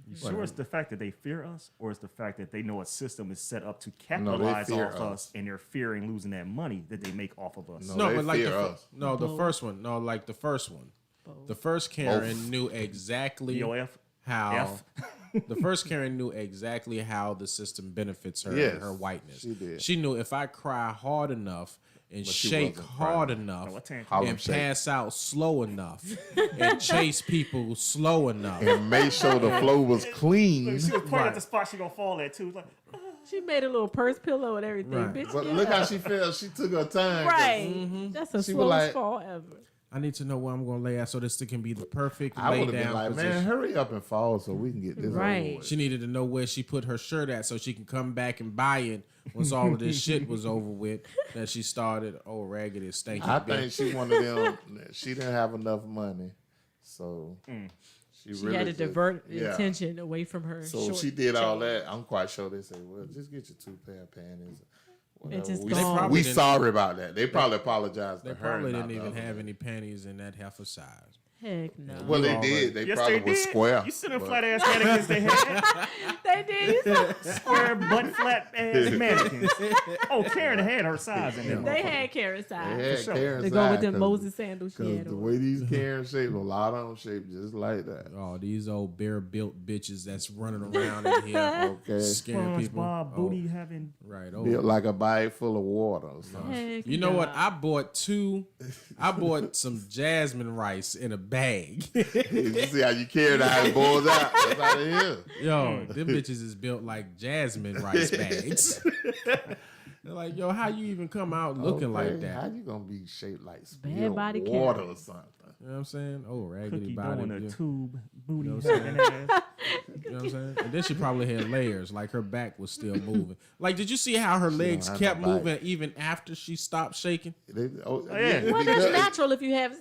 You sure it's the fact that they fear us, or it's the fact that they know a system is set up to capitalize
fear
off
us.
us, and they're fearing losing that money that they make off of us?
No,
No,
they
but like
fear
the
us.
the first one. No, like the first one. The first Karen knew exactly
BOF?
how. The first Karen knew exactly how the system benefits her
Yes,
and her whiteness.
she did.
She knew if I cry hard enough and
she
shake
wasn't
hard
crying.
enough
No, what time?
Harlem
and
Shake.
pass out slow enough and chase people slow enough.
And make sure the flow was clean.
She was pointing at the spot she gonna fall at too. Like,
She made a little purse pillow and everything.
Right.
Bitch,
But
get
look
up.
how she felt. She took her time.
Right. That's the
She was
slowest
like-
fall ever.
I need to know where I'm going to lay at so this can be the perfect
I
lay
would have been
down
like,
position.
man, hurry up and fall so we can get this
Right.
over with.
She needed to know where she put her shirt at so she can come back and buy it once all of this shit was over with. That she started, oh, raggedy, stinky
I
bitch.
think she one of them. She didn't have enough money, so she
She
really
had to
just-
divert
yeah.
attention away from her.
So
short
she did all
chain.
that. I'm quite sure they say, well, just get your 2 pair of panties. Whatever.
just
We,
gone.
probably
we
didn't-
sorry about that. They probably apologized to
They
her.
probably
not
didn't
the
even
other
have
one.
any panties in that heifer size.
Heck no.
Well, they
You
did. They
yes,
probably
they
was
did.
square.
You see them
but-
flat ass mannequins they had?
They did.
Square butt flat ass mannequins. Oh, Karen had her size in there.
They had Karen size.
They had
sure.
Karen
They go with
size
them
'cause-
Moses sandals she
'cause
had
the
on.
way these Karen shaped, a lot of them shaped just like that.
Oh, these old bare-built bitches that's running around in here
Okay.
scaring people.
SpongeBob
Oh,
booty having.
right. Oh.
Built like a bag full of water or something.
Heck
You know what?
nah.
I bought some jasmine rice in a bag.
You see how you carry the eyeballs out? That's how they is.
Yo, them bitches is built like jasmine rice bags. They're like, yo, how you even come out looking like
Okay, How
that?
you gonna be shaped like
Bad
spilled
body
water
count.
or something?
You know what I'm saying? Oh, raggedy
Cookie
body.
dough in a
You
tube booty
know what I'm
having ass.
know what I'm saying? And then she probably had layers, like her back was still moving. Like, did you see how her legs
have
kept
no body.
moving even after she stopped shaking?
They,
yeah.
Well,
because-
that's natural if you have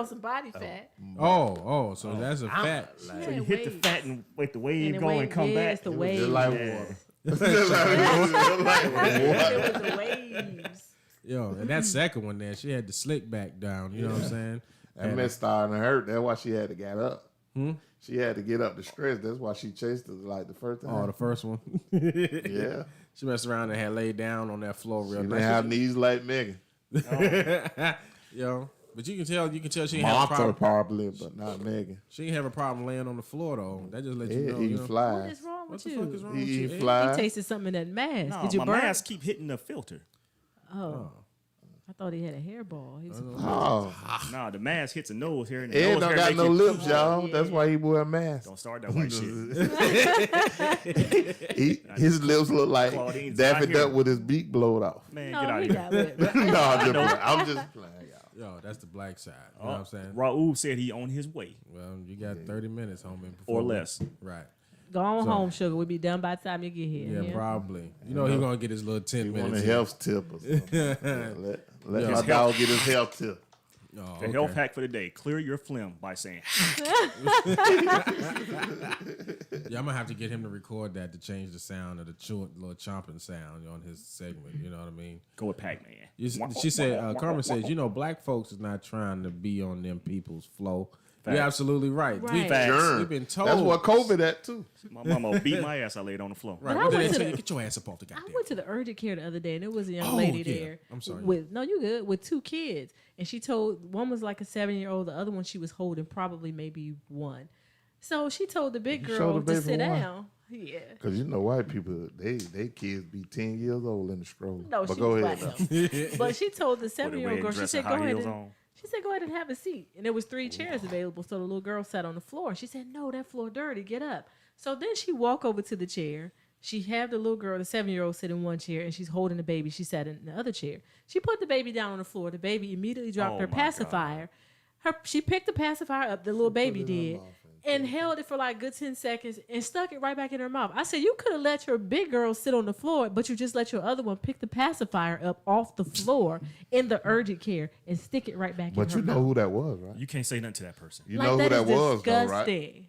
some body fat.
So that's a fact.
So you hit the fat and wait the wave
And
go
wave-
and come
yeah,
back.
it's the
Just
waves.
like
Yeah.
water. Just like water.
It was the waves.
Yo, and that second one there, she had the slick back down. You know what I'm saying?
That mess starting to hurt. That's why she had to get up. She had to get up to stretch. That's why she chased it like the first time.
Oh, the first one.
Yeah.
She messed around and had laid down on that floor
She
real
didn't
nice.
have knees like Megan.
Yo, but you can tell she didn't have a
Martha
problem.
probably, but not Megan.
She didn't have a problem laying on the floor though. That just let you
Yeah,
know.
he
You know.
What
flies.
is wrong
What
with
the
you?
fuck is wrong with
He
you?
eat
eh?
flies.
He tasted something in that mask.
No,
Did you
my
burn?
mask keep hitting the filter.
Oh. I thought he had a hairball. He was
Oh,
Nah, the mask hits the nose here. And the
Ed
nose
don't
hair
got
make
no
you-
lips, y'all.
yeah.
That's why he wore a mask.
Don't start that white shit.
His lips look like
Claudine's
Daffy
out here.
Duck with his beak blowed off.
Man,
no,
get out
he
of here.
got lip.
No, I'm just playing, y'all.
Yo, that's the black side. You know what I'm saying?
Raul said he on his way
Well, you got 30 minutes, homie. before
or
we-
less.
Right.
Go on
So-
home, sugar. We'll be done by the time you get here.
Yeah, probably. You know he's gonna get his little 10
You want
minutes.
a
in.
health tip or something. Let
Yeah.
my dog get his health tip.
Oh,
The health hack for the day: clear your phlegm by saying.
Yeah, I'm gonna have to get him to record that to change the sound of the little chomping sound on his segment. You know what I mean?
Go with Pac-Man.
She said, Carmen says, black folks is not trying to be on them people's flow. You're absolutely right. We've been told.
That's what COVID at too.
My mama beat my ass. I laid on the floor.
Right. What did they tell you? Get your ass up off the goddamn.
I went to the urgent care the other day, and there was a young lady there.
I'm sorry.
You good? With 2 kids, and she told one was like a 7-year-old, the other one she was holding probably maybe 1. So she told the big girl to sit down. Yeah.
Because white people, they kids be 10 years old in the stroller.
No,
but
she
go
was
ahead.
black though. But she told the 7-year-old girl, she said, go ahead. She said, go ahead and have a seat. And there was 3 chairs available. So the little girl sat on the floor. She said, no, that floor dirty. Get up. So then she walked over to the chair. She had the little girl, the 7-year-old, sit in one chair, and she's holding the baby. She sat in the other chair. She put the baby down on the floor. The baby immediately dropped her pacifier. She picked the pacifier up, the little baby did, and held it for like a good 10 seconds and stuck it right back in her mouth. I said, you could have let your big girl sit on the floor, but you just let your other one pick the pacifier up off the floor in the urgent care and stick it right back in her mouth.
But you know who that was, right?
You can't say nothing to that person.
You know who that was, though, right?
Disgusting.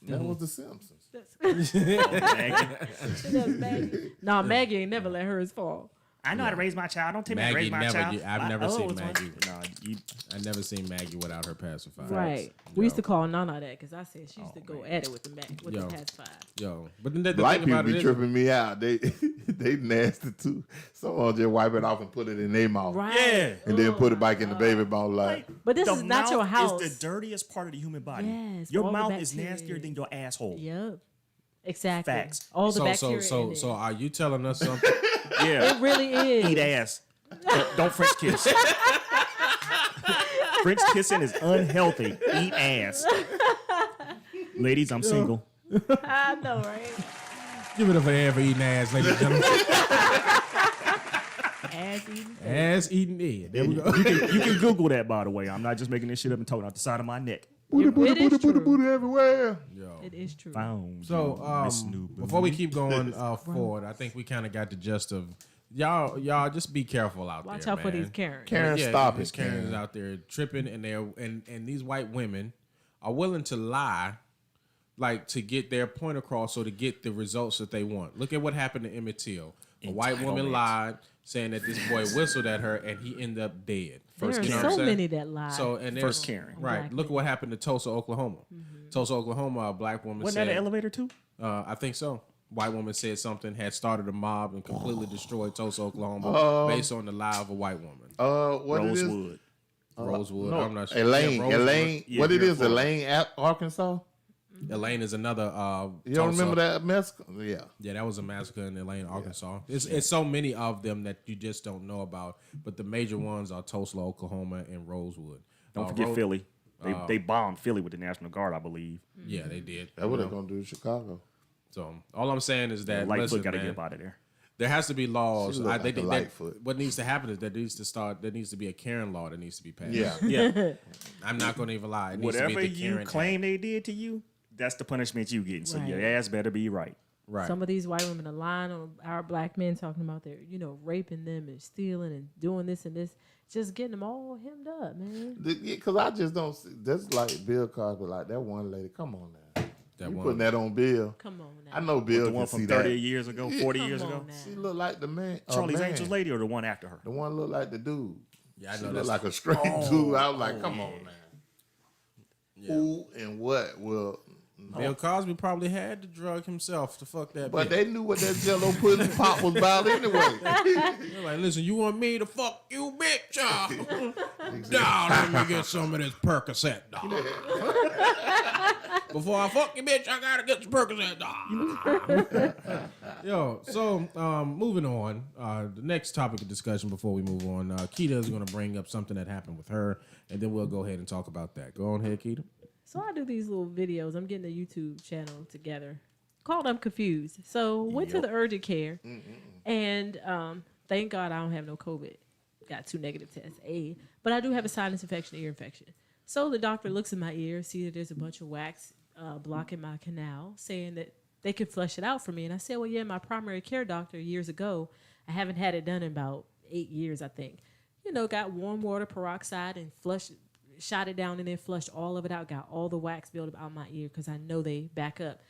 That was the Simpsons.
Maggie.
No, Maggie ain't never let hers fall.
I know how to raise my child. Don't tell me how to raise my child.
I've never seen Maggie.
No,
I've never seen Maggie without her pacifier.
Right. We used to call Nana that because I said she used to go at it with the pacifier.
But then the
Black
thing
people
about
be
it is,
tripping me out. They nasty too. Someone just wipe it off and put it in their mouth.
Right.
Yeah.
And then put it back in the baby mouth like.
But this
the
is not your
mouth
house.
Is the dirtiest part of the human body.
Yes,
your
all the
mouth is
bacteria.
nastier than your asshole.
Yep. Exactly.
Facts.
All the bacteria in
so
there.
are you telling us something?
Yeah.
It really is.
Eat ass. Don't French kiss. French kissing is unhealthy. Eat ass. Ladies, I'm single.
I know, right?
Give it up for Ed for eating ass, ladies and gentlemen.
Ass eating.
Ass eating Ed. There we go.
You can Google that, by the way. I'm not just making this shit up and talking out the side of my neck.
Booty everywhere.
It is true.
Found.
So before we keep going forward, I think we kind of got the gist of y'all just be careful out there.
Watch out for
man.
these Karens.
Karen,
Yeah,
stop
these
it.
Karens
Karen.
out there tripping, and and these white women are willing to lie, like to get their point across, or to get the results that they want. Look at what happened to Emmett Till. A white woman lied, saying that this boy whistled at her, and he ended up dead.
There are
you know what I'm
so
saying?
many that lie.
So and
First Karen.
right? Look at what happened to Tulsa, Oklahoma. Tulsa, Oklahoma, a black woman
Wasn't
said,
that an elevator too?
I think so. White woman said something, had started a mob and completely destroyed Tulsa, Oklahoma, based on the lie of a white woman.
What it is?
Rosewood.
Rosewood.
No,
I'm not sure.
Elaine.
Yeah, Rosewood.
Elaine.
Yeah,
what it
you're
is?
Florida.
Elaine, Arkansas.
Elaine is another.
You don't
Tulsa.
remember that mess? Yeah.
Yeah, that was a massacre in Elaine, Arkansas. It's so many of them that you just don't know about. But the major ones are Tulsa, Oklahoma, and Rosewood.
Don't forget Philly. They bombed Philly with the National Guard, I believe.
Yeah, they did.
That's what they're gonna do in Chicago.
So all I'm saying is that
Lightfoot
listen,
got to
man,
get up out of there.
there has to be laws.
She look like a Lightfoot.
What needs to happen is there needs to be a Karen law that needs to be passed.
Yeah.
Yeah.
I'm not going to even lie. It needs
Whatever
to be the
you
Karen
claim
Act.
they did to you, that's the punishment you getting. So
Right.
your ass better be right.
Right.
Some of these white women are lying on our black men, talking about their, raping them and stealing and doing this and this, just getting them all hemmed up, man.
Because I just don't see. That's like Bill Cosby, like that one lady. Come on now.
That
You
one.
putting that on Bill.
Come on now.
I know Bill
The
can
one
see
from
that.
30 years ago, 40 years
Come
ago.
on now.
She look like the man.
Charlie's
man.
Angels lady or the one after her?
The one look like the dude.
Yeah, I
She
know
look
that's
like a straight dude. I was like, come on now. Who and what will?
Bill Cosby probably had the drug himself to fuck that
But
bitch.
they knew what that Jello pudding pop was about anyway.
They're like, listen, you want me to fuck you, bitch? Nah, let me get some of this Percocet, dog. Before I fuck you, bitch, I gotta get some Percocet, dog. Yo, so moving on. The next topic of discussion before we move on, Keita is going to bring up something that happened with her, and then we'll go ahead and talk about that. Go on ahead, Keita.
So I do these little videos. I'm getting a YouTube channel together called I'm Confused. So went to the urgent care, and thank God I don't have no COVID. Got 2 negative tests, but I do have a sinus infection, ear infection. So the doctor looks in my ear, see that there's a bunch of wax blocking my canal, saying that they could flush it out for me. And I said, well, yeah, my primary care doctor years ago, I haven't had it done in about 8 years, I think. got warm water peroxide and shot it down and then flushed all of it out. Got all the wax buildup out my ear because I know they back up.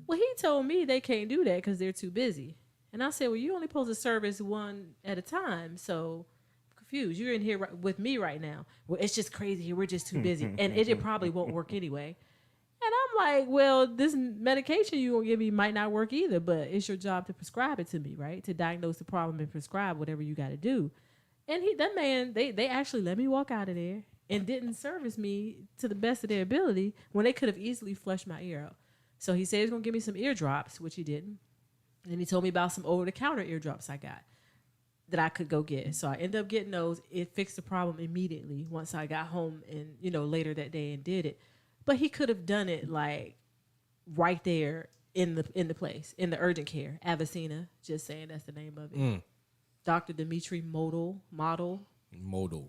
Well, he told me they can't do that because they're too busy. And I said, well, you only supposed to service one at a time. So I'm confused. You're in here with me right now. Well, it's just crazy here. We're just too busy. And it probably won't work anyway. And I'm like, well, this medication you gonna give me might not work either, but it's your job to prescribe it to me, right? To diagnose the problem and prescribe whatever you got to do. And that man, they actually let me walk out of there and didn't service me to the best of their ability when they could have easily flushed my ear out. So he said he was gonna give me some eardrops, which he didn't. And then he told me about some over-the-counter eardrops I got that I could go get. So I ended up getting those. It fixed the problem immediately once I got home and later that day and did it. But he could have done it like right there in the place, in the urgent care. Avicina, just saying that's the name of it. Dr. Dimitri Model.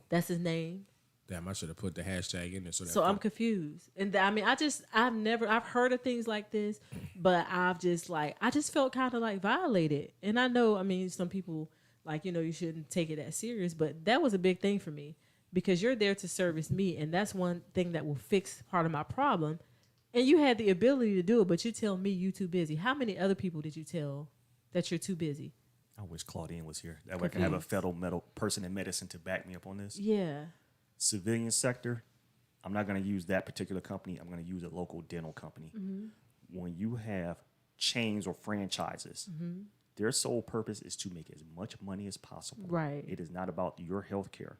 That's his name.
Damn, I should have put the hashtag in there.
So I'm confused. And I've heard of things like this, but I just felt kind of like violated. And I know, some people you shouldn't take it that serious, but that was a big thing for me. Because you're there to service me, and that's one thing that will fix part of my problem. And you had the ability to do it, but you tell me you too busy. How many other people did you tell that you're too busy?
I wish Claudine was here. That way I can have a federal person in medicine to back me up on this.
Yeah.
Civilian sector, I'm not going to use that particular company. I'm going to use a local dental company. Mm-hmm. When you have chains or franchises, their sole purpose is to make as much money as possible.
Right.
It is not about your health care.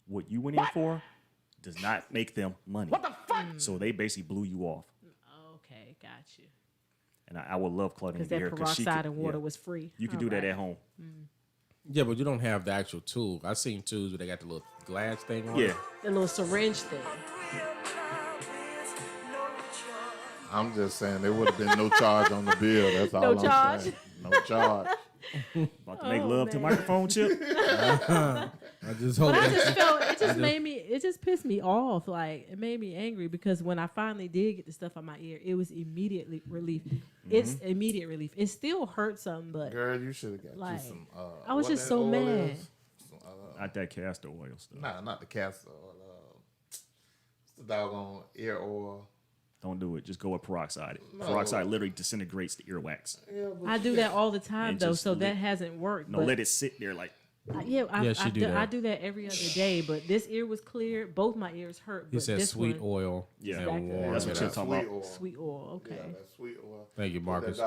What you went in for does not make them money. What the fuck? So they basically blew you off.
Okay, got you.
And I would love Claudine to
be here.
Because
that peroxide and water was free.
You can do that at home.
Yeah, but you don't have the actual tool. I've seen tools where they got the little glass thing on
it.
Yeah.
The little syringe thing.
I'm just saying there would have been no charge on the bill. That's all I'm saying. No charge.
About to make love to microphone chip.
I just hope.
But it just pissed me off. Like, it made me angry because when I finally did get the stuff on my ear, it was immediately relief. It's immediate relief. It still hurts some, but
girl, you should have got you some.
I was just so mad.
Not that castor oil stuff.
Nah, not the castor oil. It's the doggone ear oil.
Don't do it. Just go with peroxide. No. Peroxide literally disintegrates the earwax.
Yeah, I do that all the time, though, so that hasn't worked.
No, let it sit there like.
I do that every other day, but this ear was clear. Both my ears hurt.
He said sweet oil.
Yeah, that's what you're talking about.
Sweet oil, okay.
Yeah, that's sweet oil.
Thank you, Marcus.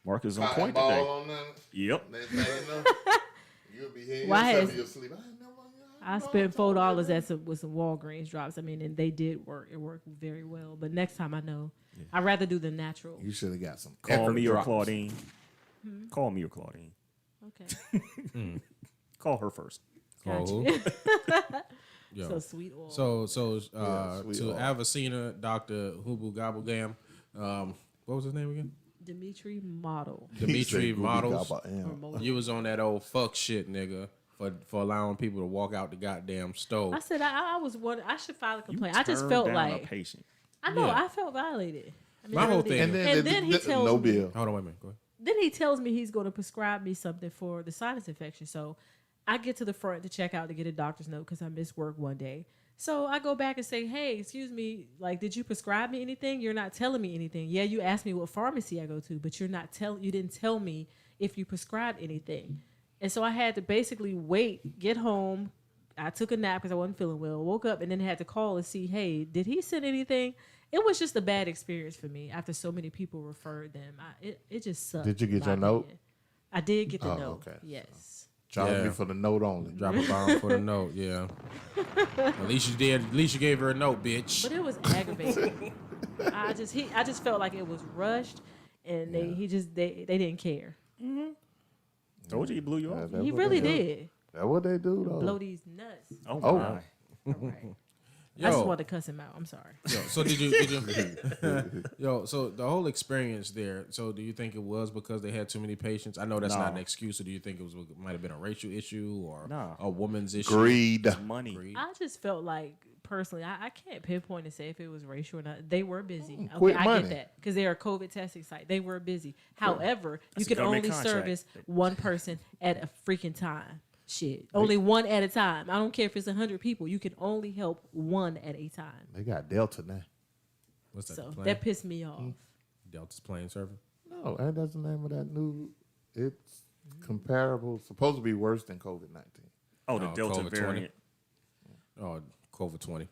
Marcus on point today.
On
yep.
You'll be here. You'll sleep.
I spent $4 with some Walgreens drops. And they did work. It worked very well. But next time I know, I'd rather do the natural.
You should have got some.
Call me or Claudine. Call me or Claudine.
Okay.
Call her first.
Call who?
So sweet oil.
So
sweet
to
oil.
Avicina, Dr. Hubu Gobblegam, what was his name again?
Dimitri Model.
Dimitri Models. You was on that old fuck shit, nigga. For allowing people to walk out the goddamn stove.
I said I was wondering. I should file a complaint. I just felt like I know I felt violated.
My whole thing.
And then he tells
no
me.
bill.
Hold on, wait a minute. Go ahead.
Then he tells me he's going to prescribe me something for the sinus infection. So I get to the front to check out to get a doctor's note because I missed work one day. So I go back and say, hey, excuse me, did you prescribe me anything? You're not telling me anything. Yeah, you asked me what pharmacy I go to, but you didn't tell me if you prescribed anything. And so I had to basically wait, get home. I took a nap because I wasn't feeling well. Woke up and then had to call and see, hey, did he send anything? It was just a bad experience for me after so many people referred them. It just sucked.
Did you get your note?
I did get the note.
Okay.
Yes.
Charge me for the note only.
Drop a bomb for the note, yeah. At least you did. At least you gave her a note, bitch.
But it was aggravating. I just felt like it was rushed, and they didn't care.
Mm-hmm. Told you he blew you off.
He really did.
That's what they do, though.
Blow these nuts.
Oh.
All right. I just wanted to cuss him out. I'm sorry.
So did you so the whole experience there, so do you think it was because they had too many patients? I know that's not an excuse. So do you think it might have been a racial issue or a woman's issue?
Greed.
Money.
I just felt like, personally, I can't pinpoint and say if it was racial or not. They were busy.
Quick
I
money.
get that because they're a COVID testing site. They were busy. However, you can only service one person at a freaking time. Shit, only one at a time. I don't care if it's 100 people. You can only help one at a time.
They got Delta now.
What's that?
So
the plane?
that pissed me off.
Delta's plane service.
No, that's the name of that new. It's comparable. Supposed to be worse than COVID-19.
Oh, the Delta
COVID-20.
variant.
Oh, COVID-20.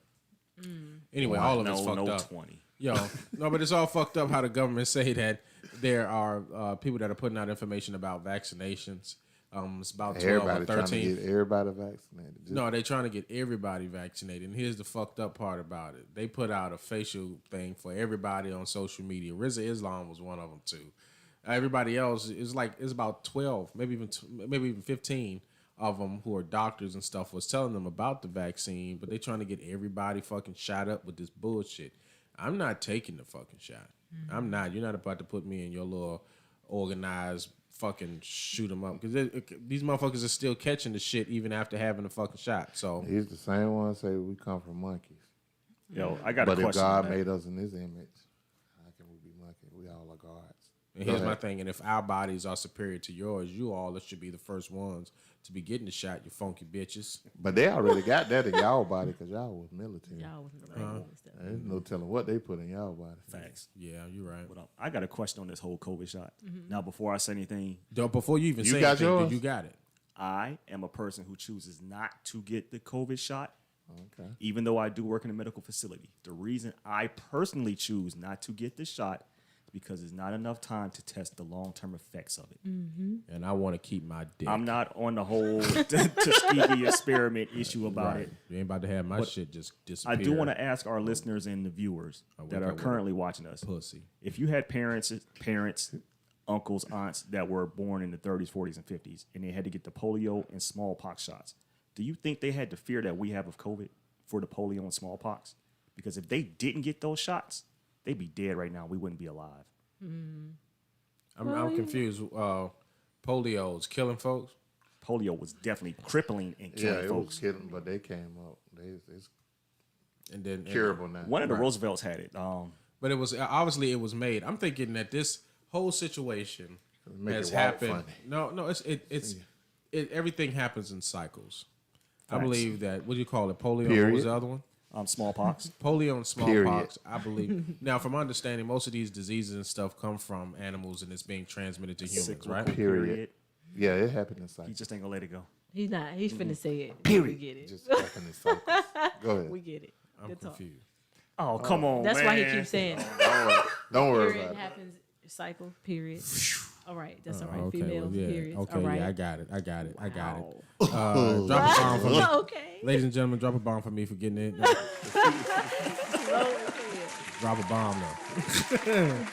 Anyway, all of it's fucked up.
20.
Yo, no, but it's all fucked up how the government say that there are people that are putting out information about vaccinations. It's about 12
Everybody
or
trying to
13.
get everybody vaccinated.
No, they're trying to get everybody vaccinated. And here's the fucked up part about it. They put out a facial thing for everybody on social media. Rizza Islam was one of them too. Everybody else is like, it's about 12, maybe even 15 of them who are doctors and stuff was telling them about the vaccine, but they're trying to get everybody fucking shot up with this bullshit. I'm not taking the fucking shot. I'm not. You're not about to put me in your little organized fucking shoot 'em up, because these motherfuckers are still catching the shit even after having the fucking shot. So
he's the same one say we come from monkeys.
Yo, I got
but
a question.
But if God made us in His image, how can we be monkeys? We all are gods.
And here's my thing, and if our bodies are superior to yours, you all should be the first ones to be getting the shot, you funky bitches.
But they already got that in y'all body because y'all was military.
Y'all was in the right stuff.
There's no telling what they put in y'all body.
Facts.
Yeah, you're right.
But I got a question on this whole COVID shot. Now, before I say anything,
before you even say
got
anything,
yours?
you got it.
I am a person who chooses not to get the COVID shot,
Okay.
even though I do work in a medical facility. The reason I personally choose not to get the shot is because there's not enough time to test the long-term effects of it.
And I want to keep my dick.
I'm not on the whole Tuskegee experiment issue about
right.
it.
You ain't about to have my shit just disappear.
I do want to ask our listeners and the viewers that are currently watching us.
Pussy.
If you had parents, uncles, aunts that were born in the 30s, 40s, and 50s, and they had to get the polio and smallpox shots, do you think they had the fear that we have of COVID for the polio and smallpox? Because if they didn't get those shots, they'd be dead right now. We wouldn't be alive.
I'm confused. Polio is killing folks.
Polio was definitely crippling and killing
it
folks.
was killing, but they came up. It's
And then
curable now.
One of the Roosevelts had it.
But it was obviously it was made. I'm thinking that this whole situation
Make
has
it walk
happened.
funny.
No, it's everything happens in cycles. I
Facts.
believe that. What do you call it? Polio. What
Period.
was the other one?
Smallpox.
Polio and smallpox. I believe. Now, from understanding, most of these diseases and stuff come from animals, and it's being transmitted to humans,
Cyclical
right?
Period. Yeah, it happened in
He
cycles.
just ain't gonna let it go.
He's not. He's finna say it.
Period.
We get it.
Just happened in cycles. Go ahead.
We get it.
I'm
Good talk.
confused.
Oh, come on,
That's
man.
why he keeps saying it.
Don't worry
Period
about it.
happens. Cycle. Period. All right. That's all right.
Okay,
Females.
well, yeah.
Periods.
Okay,
all right.
yeah, I got it. I got it.
Wow.
Drop a bomb for me.
Okay.
Ladies and gentlemen, drop a bomb for me for getting it. Drop a bomb though.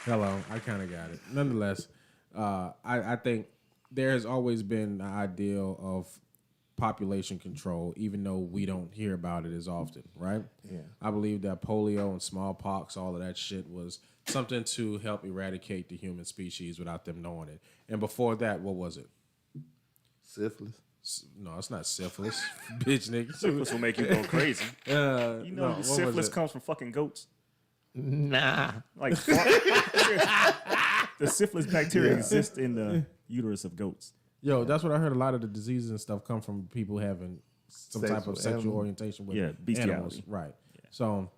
Hello, I kind of got it. Nonetheless, I think there has always been the ideal of population control, even though we don't hear about it as often, right?
Yeah.
I believe that polio and smallpox, all of that shit was something to help eradicate the human species without them knowing it. And before that, what was it?
Syphilis.
No, it's not syphilis, bitch nigga.
Syphilis will make you go crazy. You know,
no, what was
syphilis
it?
comes from fucking goats.
Nah.
Like the syphilis bacteria exists in the uterus of goats.
Yo, that's what I heard. A lot of the diseases and stuff come from people having some
Sex
type of
with
sexual
animals.
orientation with
bestiality.
animals. Right. So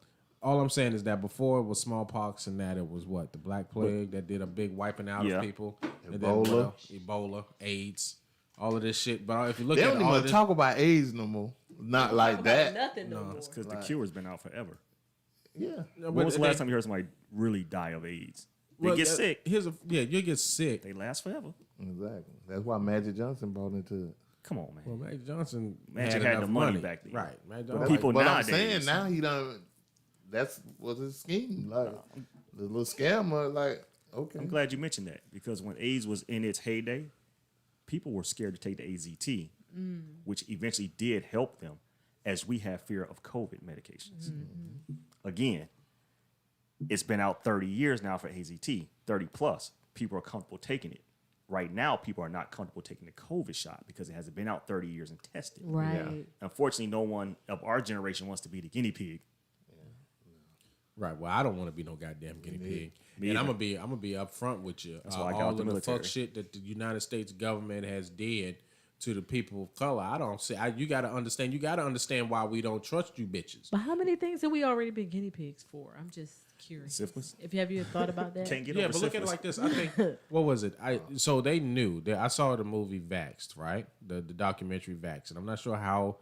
all I'm saying is that before it was smallpox and that it was what? The Black Plague that did a big wiping out
Yeah.
of people. And
Ebola.
then what else? Ebola, AIDS, all of this shit. But if you look
They
at
don't
all
even
of this,
talk about AIDS no more. Not like that.
Nothing no more.
That's because the cure's been out forever.
Yeah.
When was the last time you heard somebody really die of AIDS? They get sick.
You get sick.
They last forever.
Exactly. That's why Magic Johnson brought into it.
Come on, man.
Well, Magic Johnson
Magic
had
had the
enough
money back then.
Right. Magic
But
Johnson.
people
But
nowadays.
I'm saying now he done. That's was his scheme. Like the little scammer. Like okay.
I'm glad you mentioned that because when AIDS was in its heyday, people were scared to take the AZT, which eventually did help them as we have fear of COVID medications. Again, it's been out 30 years now for AZT, 30 plus. People are comfortable taking it. Right now, people are not comfortable taking the COVID shot because it hasn't been out 30 years and tested.
Right.
Yeah.
Unfortunately, no one of our generation wants to be the guinea pig.
Right. Well, I don't want to be no goddamn guinea pig.
Me
And
either.
I'm gonna be upfront with you.
That's why I got
all
out the
of the
military.
fuck shit that the United States government has did to the people of color. I don't see. You got to understand. You got to understand why we don't trust you bitches.
But how many things have we already been guinea pigs for? I'm just curious.
Syphilis?
Have you thought about that?
Can't get
Yeah,
over
but look at it
syphilis.
like this. I think what was it? So they knew that I saw the movie Vaxxed, right? The documentary Vaxxed, and I'm not sure how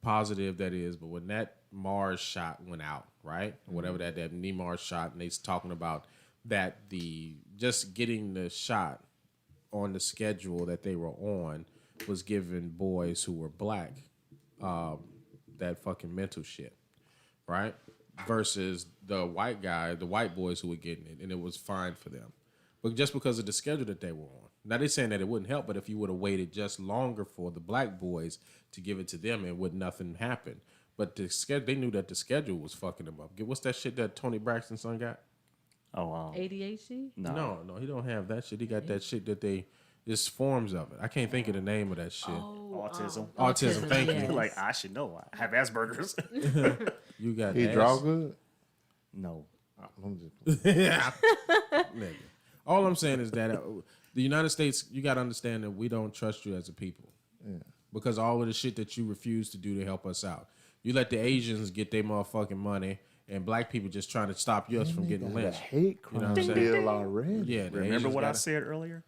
positive that is, but when that Mars shot went out, right? Whatever that Mars shot, and they's talking about that just getting the shot on the schedule that they were on was giving boys who were black that fucking mental shit, right? Versus the white boys who were getting it, and it was fine for them. But just because of the schedule that they were on. Now, they're saying that it wouldn't help, but if you would have waited just longer for the black boys to give it to them, it would nothing happen. But they knew that the schedule was fucking them up. What's that shit that Tony Braxton's son got?
Oh,
ADHD?
no,
he don't have that shit. He got that shit that it's forms of it. I can't think of the name of that shit.
autism.
Autism, thank you.
yes.
Like, I should know. I have Asperger's.
You got
He draw good?
No.
I'm just
Yeah. Nigga. All I'm saying is that the United States, you got to understand that we don't trust you as a people.
Yeah.
Because all of the shit that you refuse to do to help us out. You let the Asians get their motherfucking money, and black people just trying to stop us from getting
got a
lynched.
hate crime
You know what I'm saying?
bill already.
Yeah, the
Remember
Asians
what I
gotta-
said earlier?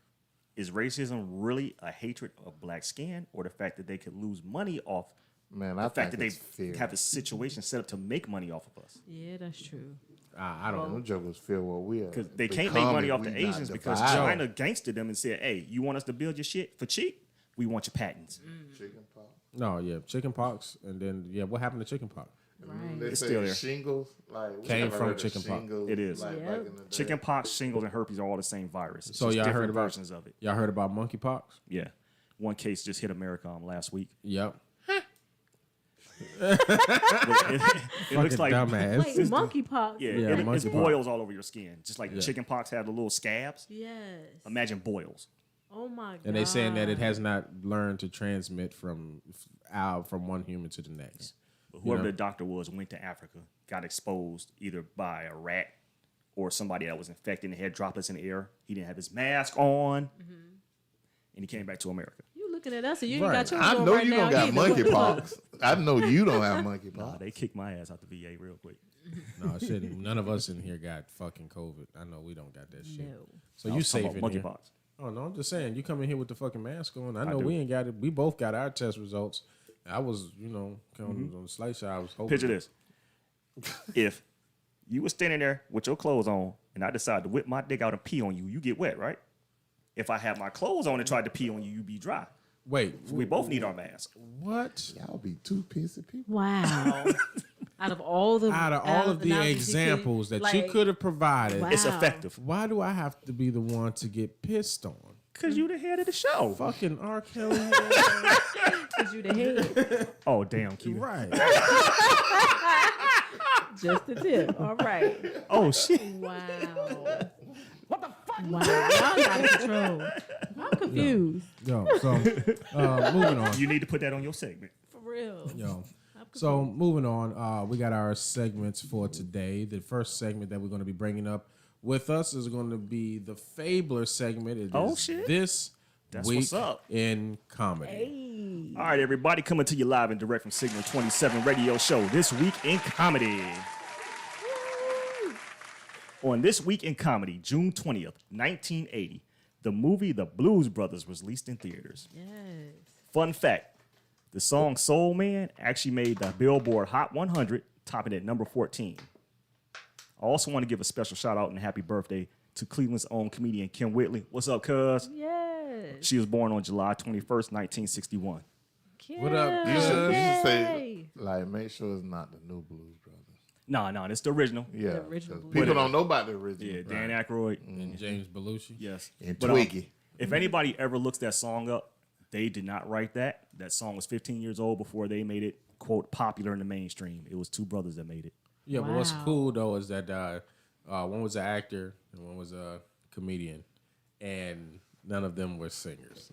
Is racism really a hatred of black skin, or the fact that they could lose money off
Man,
the
I
fact
think
that
it's
they
fear.
have a situation set up to make money off of us?
Yeah, that's true.
I don't know.
Them jokers feel what we are.
Because they can't make money off the Asians because
China.
China gangstered them and said, hey, you want us to build your shit for cheap? We want your patents.
Chicken pox.
No, yeah, chicken pox, and then what happened to chicken pox?
Right.
They
It's
say
still there.
shingles. Like we
Came
never
from
heard of
chicken pox.
shingles,
It is.
Like
Yeah.
back in the day.
Chicken pox, shingles, and herpes are all the same virus. It's
So
just
y'all heard
different
about
versions of it.
Y'all heard about monkeypox?
Yeah. One case just hit America last week.
Yep.
It looks like
dumbass.
Wait, monkeypox.
Yeah,
Yeah,
it's
monkeypox.
boils all over your skin, just like
Yeah.
chicken pox had the little scabs.
Yes.
Imagine boils.
Oh my god.
And they saying that it has not learned to transmit from one human to the next.
Whoever
know?
the doctor was went to Africa, got exposed either by a rat or somebody that was infected and had droplets in the air. He didn't have his mask on, and he came back to America.
You looking at us and you
Right.
ain't got yours
I
on
know
right
you
now.
don't got
either. What the fuck?
monkeypox. I know you don't have
Nah,
monkeypox.
they kicked my ass out the VA real quick.
No shit. None of us in here got fucking COVID. I know we don't got that shit.
No.
So
I
you
was talking
safe in
about
here?
monkeypox.
Oh no, I'm just saying. You come in here with the fucking mask on. I know
do.
we ain't got it. We both got our test results. I was, coming on the slight side. I was hoping.
Picture this: if you were standing there with your clothes on, and I decided to whip my dick out and pee on you, you get wet, right? If I have my clothes on and tried to pee on you, you be dry.
Wait,
We both need our mask.
what?
Y'all be two pissy people.
Wow. Out of all the
Examples that you could have provided,
Wow.
It's effective
why do I have to be the one to get pissed on?
because you the head of the show.
Fucking R. Kelly.
Cause you the head.
Oh damn, Keita.
Right.
Just the tip. All right.
Oh shit.
Wow. What the fuck? Wow. Y'all out of control. I'm confused.
Yo, so moving on.
You need to put that on your segment.
For real.
Yo. So moving on, we got our segments for today. The first segment that we're going to be bringing up with us is going to be the Fabler segment. It
Oh,
is
shit.
This
That's
week
what's up.
in comedy.
All right, everybody, coming to you live and direct from Signal 27 Radio Show. This week in comedy. On This Week in Comedy, June 20th, 1980, the movie The Blues Brothers was released in theaters.
Yes.
Fun fact, the song Soul Man actually made the Billboard Hot 100, topping at number 14. I also want to give a special shout out and happy birthday to Cleveland's own comedian Kim Whitley. What's up, cuz?
Yes.
She was born on July 21st, 1961.
What up,
You should
Yay.
say, like, make sure it's not the new Blues Brothers.
No, it's the original.
Yeah,
The original
'cause
Blues
people don't know about the original.
Yeah, Dan Aykroyd.
And James Belushi.
Yes.
And
But,
Twiggy.
if anybody ever looks that song up, they did not write that. That song was 15 years old before they made it, quote, popular in the mainstream. It was two brothers that made it.
Yeah, but what's
Wow.
cool though is that one was an actor and one was a comedian, and none of them were singers.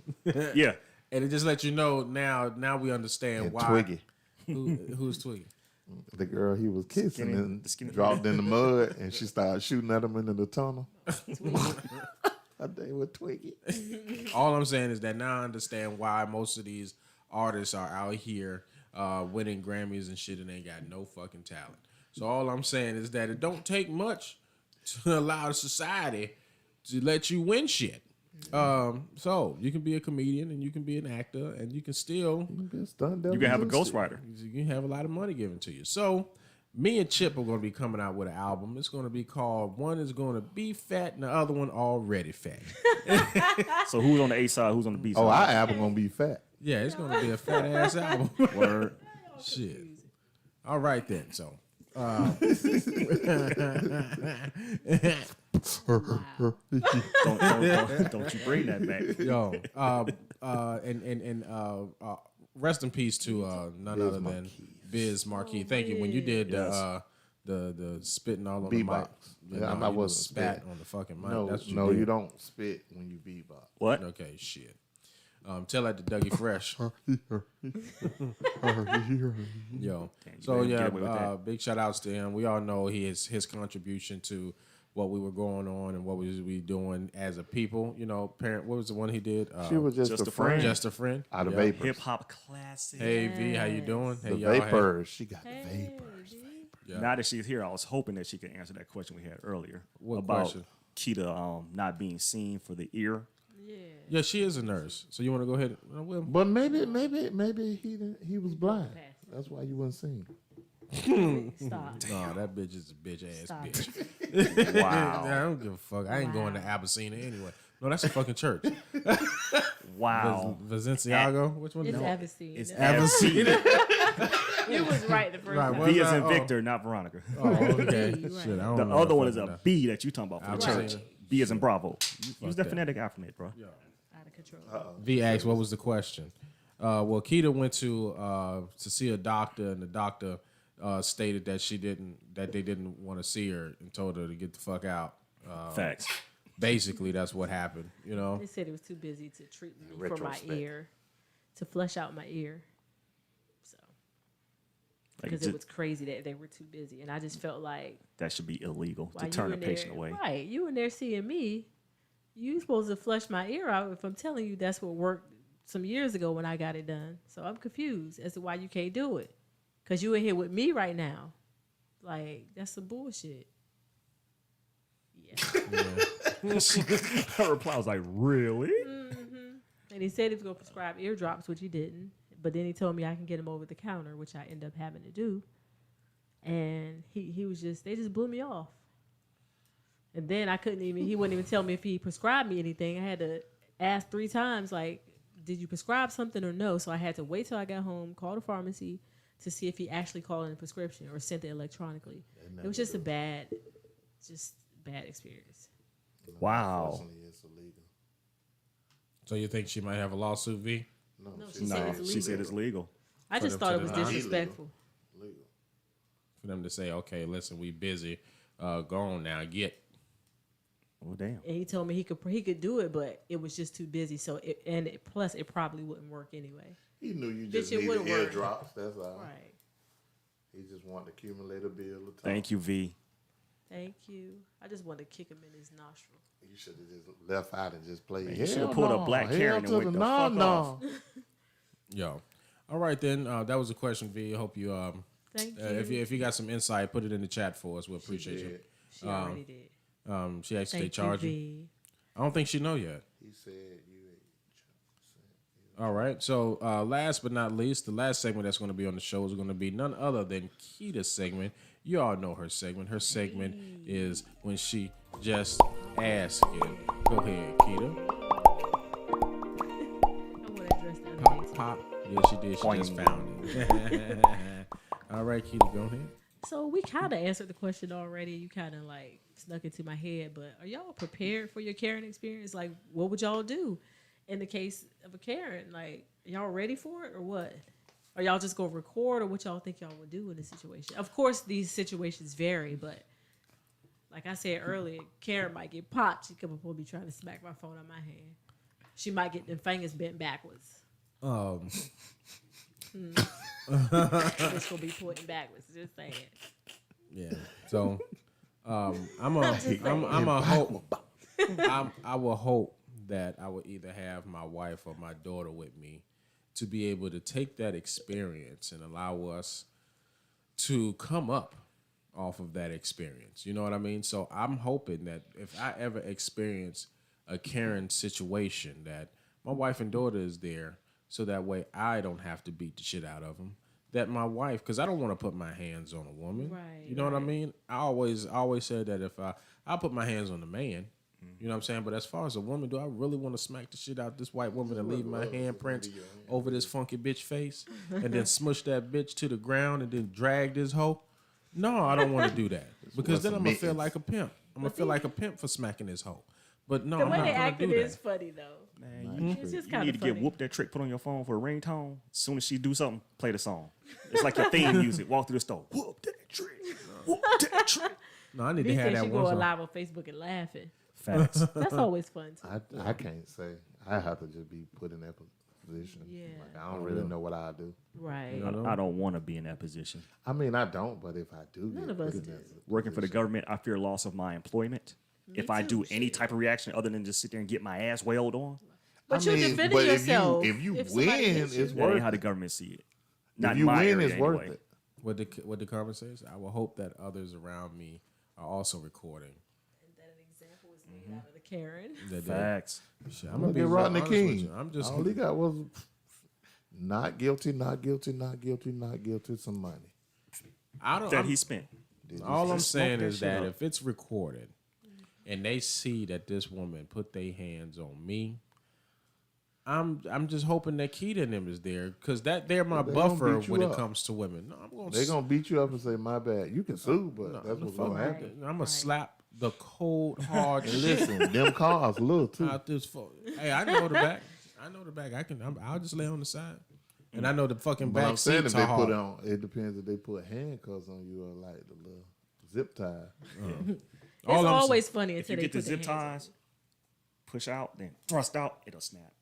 Yeah.
And it just lets you know now we understand
And
why.
Twiggy.
Who's Twiggy?
The girl he was kissing
Skinny-
and
the skinny-
dropped in the mud, and she started shooting at him into the tunnel. I think with Twiggy.
All I'm saying is that now I understand why most of these artists are out here winning Grammys and shit and they got no fucking talent. So all I'm saying is that it don't take much to allow society to let you win shit. So you can be a comedian and you can be an actor and you can still
You can have a ghostwriter.
You can have a lot of money given to you. So me and Chip are going to be coming out with an album. It's going to be called One Is Going to Be Fat and the Other One Already Fat.
So who's on the A side? Who's on the B side?
Oh, our album gonna be fat.
Yeah, it's going to be a fat ass album.
Word.
Shit. All right then. So.
Don't you bring that back.
Yo, rest in peace to none other than Biz Marquis. Thank you. When you did the spitting all on the mic,
I wasn't
spat
spitting
on the fucking mic.
No,
That's what
no,
did.
you don't spit when you bebop.
What?
Okay, shit. Tell that to Dougie Fresh. Yo. So yeah, big shout outs to him. We all know his contribution to what we were going on and what we doing as a people. You know, parent. What was the one he did?
She was just a friend.
Just a friend.
Out of Vapors.
Hip hop classic.
Hey V, how you doing?
The
Hey y'all.
Vapors. She got the Vapors.
Yeah.
Now that she's here, I was hoping that she could answer that question we had earlier
What
about
question?
Keita not being seen for the ear.
Yeah, she is a nurse. So you want to go ahead?
But maybe he was blind. That's why you wasn't seeing.
Stop.
No, that bitch is a bitch ass
Stop.
bitch.
Wow.
I don't give a fuck. I ain't going to Abyssinia anyway. No, that's a fucking church.
Wow.
Vizenciago? Which one?
It's
No.
Abyssine.
It's
Abyssinia.
You was right the first
Right,
time.
what-
B as in
Oh.
Victor, not Veronica.
Oh, okay.
Right.
Shit, I don't
The
know
other
that
one is
fucking
a
enough.
B that you talking about for the
Right.
church. B as in Bravo. Use the
that.
phonetic alphabet, bro.
Out of control.
V asked, what was the question? Well, Keita went to see a doctor, and the doctor stated that they didn't want to see her and told her to get the fuck out.
Facts.
Basically, that's what happened. You know.
They said it was too busy to treat me for my
Retrospect.
ear, to flush out my ear. So,
Like,
because it was crazy that they were too busy, and I just felt like
that should be illegal
while
to turn
you
a
in
patient
there,
away.
right? You in there seeing me, you supposed to flush my ear out. If I'm telling you that's what worked some years ago when I got it done, so I'm confused as to why you can't do it. Cause you in here with me right now, like that's some bullshit. Yeah.
Her reply was like, really?
And he said he was gonna prescribe eardrops, which he didn't. But then he told me I can get them over the counter, which I end up having to do. And he was they just blew me off. And then he wouldn't even tell me if he prescribed me anything. I had to ask 3 times, like, did you prescribe something or no? So I had to wait till I got home, call the pharmacy to see if he actually called in a prescription or sent it electronically. It was just a bad experience.
Wow.
Unfortunately, it's illegal.
So you think she might have a lawsuit, V?
No,
No,
she
she said it's legal.
I just
them
thought
to
it was
deny.
disrespectful.
Legal.
For them to say, okay, listen, we busy. Go on now, get.
Oh, damn.
And he told me he could do it, but it was just too busy. So plus it probably wouldn't work anyway.
He knew you
Bitch,
just
it
needed
wouldn't work.
eardrops. That's all.
Right.
He just wanted to accumulate a bill of time.
Thank you, V.
Thank you. I just wanted to kick him in his nostril.
You should have just left out and just played.
You should have pulled a black Karen and went the fuck off.
Yo. All right, then. That was a question, V. I hope you
Thank you.
if you got some insight, put it in the chat for us. We'll appreciate you.
She already did.
She actually
Thank
charged
you,
you.
V.
I don't think she know yet.
He said you ain't.
All right. So last but not least, the last segment that's going to be on the show is going to be none other than Keita's segment. You all know her segment. Her segment is when she just asks you. Go ahead, Keita.
I want to address the other
Pop,
day.
pop. Yeah, she did. She just found it. All right, Keita, go ahead.
So we kind of answered the question already. You kind of like snuck into my head, but are y'all prepared for your Karen experience? Like, what would y'all do in the case of a Karen? Like, y'all ready for it or what? Are y'all just gonna record, or what y'all think y'all would do in this situation? Of course, these situations vary, but like I said earlier, Karen might get popped. She could be trying to smack my phone out my hand. She might get them fingers bent backwards. It's gonna be pointing backwards. Just saying.
Yeah. So I'm a hope. I will hope that I will either have my wife or my daughter with me to be able to take that experience and allow us to come up off of that experience. You know what I mean? So I'm hoping that if I ever experience a Karen situation, that my wife and daughter is there, so that way I don't have to beat the shit out of them. That my wife, because I don't want to put my hands on a woman.
Right,
you know what I mean? I always said that if I put my hands on a man, you know what I'm saying? But as far as a woman, do I really want to smack the shit out this white woman and leave my handprints over this funky bitch face and then smush that bitch to the ground and then drag this hoe? No, I don't want to do that. Because then I'm going to feel like a pimp. I'm going to feel like a pimp for smacking this hoe. But no,
The
I'm
way
not
they
going to
acted
do
is
that.
funny though.
Man,
It's just
you
kind
need
of
to
funny.
get whoop that trick put on your phone for a ringtone. As soon as she do something, play the song. It's like your theme music. Walk through the store. Whoop that trick. Whoop that trick.
No, I need to
These
have
days
that
she
one
go
song.
live on Facebook and laughing.
Facts.
That's always fun too.
I can't say. I have to just be put in that position.
Yeah.
Like, I don't really know what I do.
Right.
I don't want to be in that position.
I mean, I don't, but if I do,
None
get
of us
put in
do.
that
Working for the
position-
government, I fear loss of my employment. If I
too,
do any type of reaction other than just sit there and get my ass wailed on,
But
I
you're
mean,
defending
but
yourself.
If you
if somebody
win,
hits you.
it's
that ain't
worth
how the
it.
government see it. Not
If
in
you
my
win,
area
it's worth
anyway.
it.
What the comment says, I will hope that others around me are also recording.
And that an example is made out of the Karen.
That they-
Facts.
Shit, I'm
I'm
gonna be
get Rodney
honest with
King.
you. I'm just
All he got was not guilty, not guilty, not guilty, not guilty. Some money.
I don't.
That
I'm-
he spent.
all I'm
just
saying
smoke that
is
shit
that
up.
if it's recorded and they see that this woman put their hands on me, I'm just hoping that Keita and them is there, because they're my
They gonna
buffer
beat you
when
up.
it comes to women. No, I'm gonna
They gonna beat you up and say, "My bad." You can sue, but that's what's gonna happen.
I'm gonna slap the cold hard
And
shit
listen, them cars little too.
out this. Hey, I know the back. I know the back. I'll just lay on the side, and I know the fucking
But
back
I'm saying
seats
if they
are
put
hard.
on, it depends if they put handcuffs on you or like the little zip tie.
It's
All I'm
always funny
If
until
you
they
get the
put their
zip
hands
ties, push out, then thrust out, it'll snap.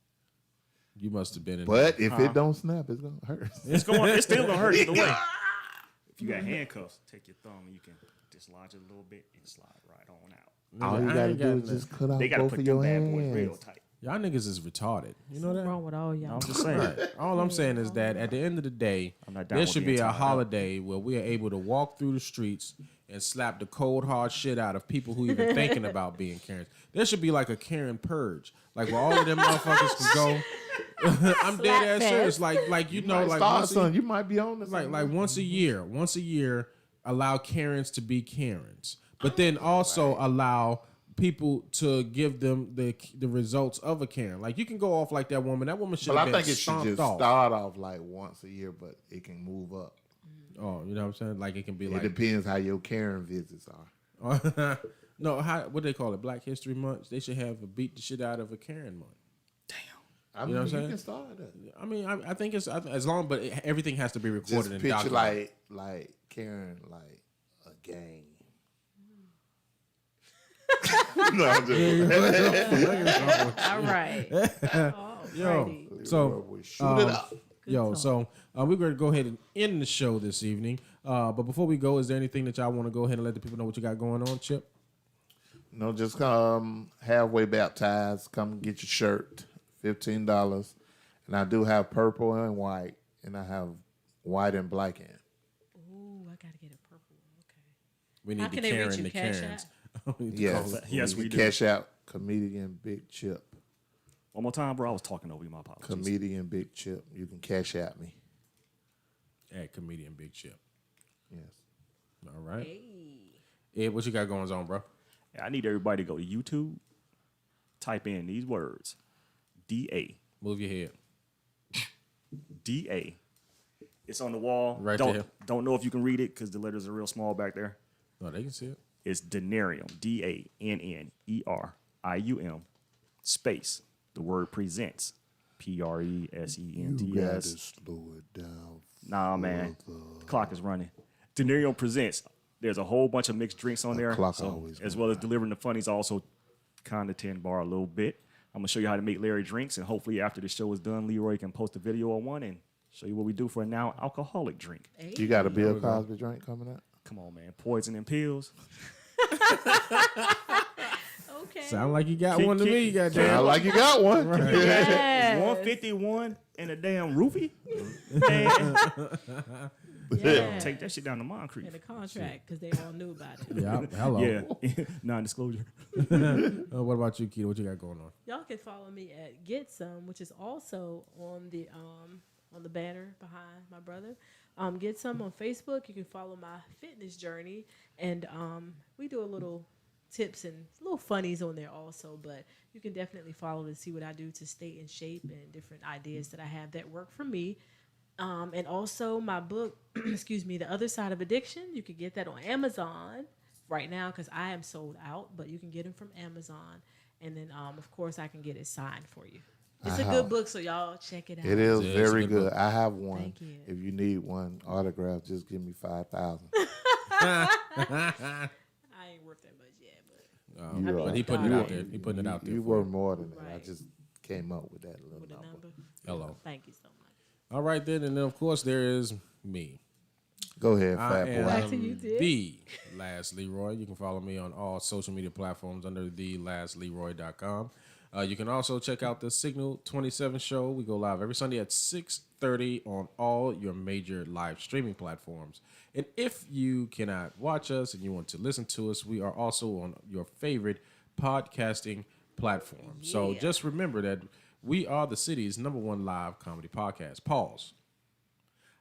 You must have been in.
But if it don't snap, it's gonna hurt.
It's still gonna hurt either way. If you got handcuffs, take your thumb and you can dislodge it a little bit and slide right on out.
All you
I
gotta
ain't
do
got
is just cut out
They gotta
both
put
of
them
your
bad boys real
hands.
tight.
Y'all niggas is retarded. You know
What's
that?
wrong with all y'all?
I'm just saying.
Right. All I'm saying is that at the end of the day,
I'm not down
there
with
should
being
be a
tied up.
holiday where we are able to walk through the streets and slap the cold hard shit out of people who even thinking about being Karens. There should be like a Karen purge, like where all of them motherfuckers can go. I'm dead ass
Slap
serious. Like you know,
Might
like
start
once a,
something. You might be on this.
like once a year, allow Karens to be Karens, but then also allow people to give them the results of a Karen. Like you can go off like that woman. That woman should
But
have
I
been
think it should
stomped
just
off.
start off like once a year, but it can move up.
Oh, you know what I'm saying? Like it can be
It
like
depends how your Karen visits are.
no, what do they call it? Black History Month. They should have a beat the shit out of a Karen month.
I mean,
You know what I'm
you
saying?
can start that.
I mean, I think it's as long, but everything has to be recorded
Just
and
picture
documented.
like Karen, like a gang. No, I'm just
All right.
Yo, so
shoot it up.
so we're going to go ahead and end the show this evening. But before we go, is there anything that y'all want to go ahead and let the people know what you got going on, Chip?
No, just come halfway baptized. Come get your shirt, $15, and I do have purple and white, and I have white and black in.
Ooh, I gotta get a purple one. Okay.
We need
How
to
can they reach
Karen
you?
the
Cash
Karens.
Yes,
Yes, we do.
Cash out comedian Big Chip.
One more time, bro. I was talking over you. My apologies.
Comedian Big Chip. You can cash out me.
At Comedian Big Chip.
Yes.
All right. Ed, what you got going on, bro?
I need everybody to go to YouTube, type in these words, DA.
Move your head.
DA. It's on the wall.
Right
don't,
there.
Don't know if you can read it because the letters are real small back there.
No, they can see it.
It's Denerium. DANNERIUM. Space. The word presents. PRESENTS.
You got to slow it down.
Nah, man. The clock is running. Denerium presents. There's a whole bunch of mixed drinks on there.
clock
So,
always
as well as delivering the funnies, also kind of 10 bar a little bit. I'm going to show you how to make Larry drinks, and hopefully after the show is done, Leroy can post a video on one and show you what we do for a now alcoholic drink.
You got a Bill Cosby drink coming up?
Come on, man. Poison and pills.
Okay.
Sound like you got one to me, goddamn.
Sound like you got one.
Yes.
151 and a damn roofie. Man.
Yeah.
Take that shit down to Moncrief.
In the contract because they all knew about it.
Yeah, hello.
Yeah, non-disclosure.
What about you, Keita? What you got going on?
Y'all can follow me at Get Some, which is also on the banner behind my brother. Get Some on Facebook. You can follow my fitness journey, and we do a little tips and little funnies on there also. But you can definitely follow to see what I do to stay in shape and different ideas that I have that work for me. And also my book, excuse me, The Other Side of Addiction. You can get that on Amazon right now because I am sold out, but you can get them from Amazon. And then, of course, I can get it signed for you. It's a good book, so y'all check it out.
It is very good. I have one.
Thank you.
If you need one autograph, just give me 5,000.
I ain't worth that much yet, but
But he putting it out there. He putting it out there.
You
for
were
you.
more than that. I
Right.
just came up with that little
with the
number.
number.
Hello.
Thank you so much.
All right, then. And then, of course, there is me.
Go ahead,
I
fat
am
boy.
Back to you, Dick.
the Last Leroy. You can follow me on all social media platforms under thelastleroy.com. You can also check out the Signal 27 show. We go live every Sunday at 6:30 on all your major live streaming platforms. And if you cannot watch us and you want to listen to us, we are also on your favorite podcasting platform. So just remember that we are the city's #1 live comedy podcast. Pause.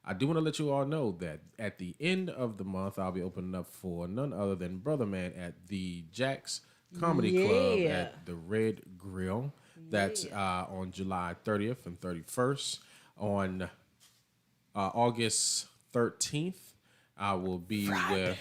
I do want to let you all know that at the end of the month, I'll be opening up for none other than Brother Man at the Jack's Comedy Club at the Red Grill. That's on July 30th and 31st. On August 13th, I will be with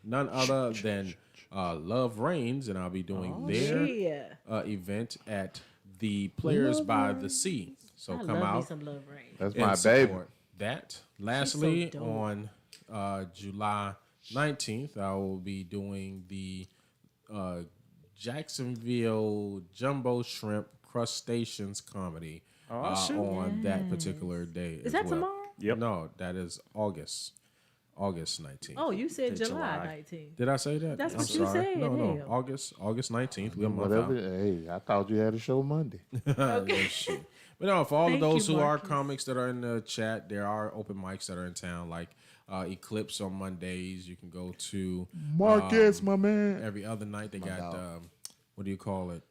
none other than Love Reigns, and I'll be doing their event at the Players by the Sea. So
I
come
love
out.
me some Love Rain.
That's
and
my baby.
support that. Lastly,
dope.
on July 19th, I will be doing the Jacksonville Jumbo Shrimp Crustaceans comedy on that particular day.
Is that tomorrow?
Yep.
No, that is August 19th.
Oh, you said
Say
July
July.
19th.
Did I say that?
That's
I'm
what you
sorry.
said,
No,
hell.
August 19th. We're a month
Whatever.
out.
Hey, I thought you had a show Monday.
Okay.
Shit. But no, for all
Thank
of those
you,
who are
Marcus.
comics that are in the chat, there are open mics that are in town, like Eclipse on Mondays. You can go to
Marcus, my man.
every other night. They got
dog.
what do you call it?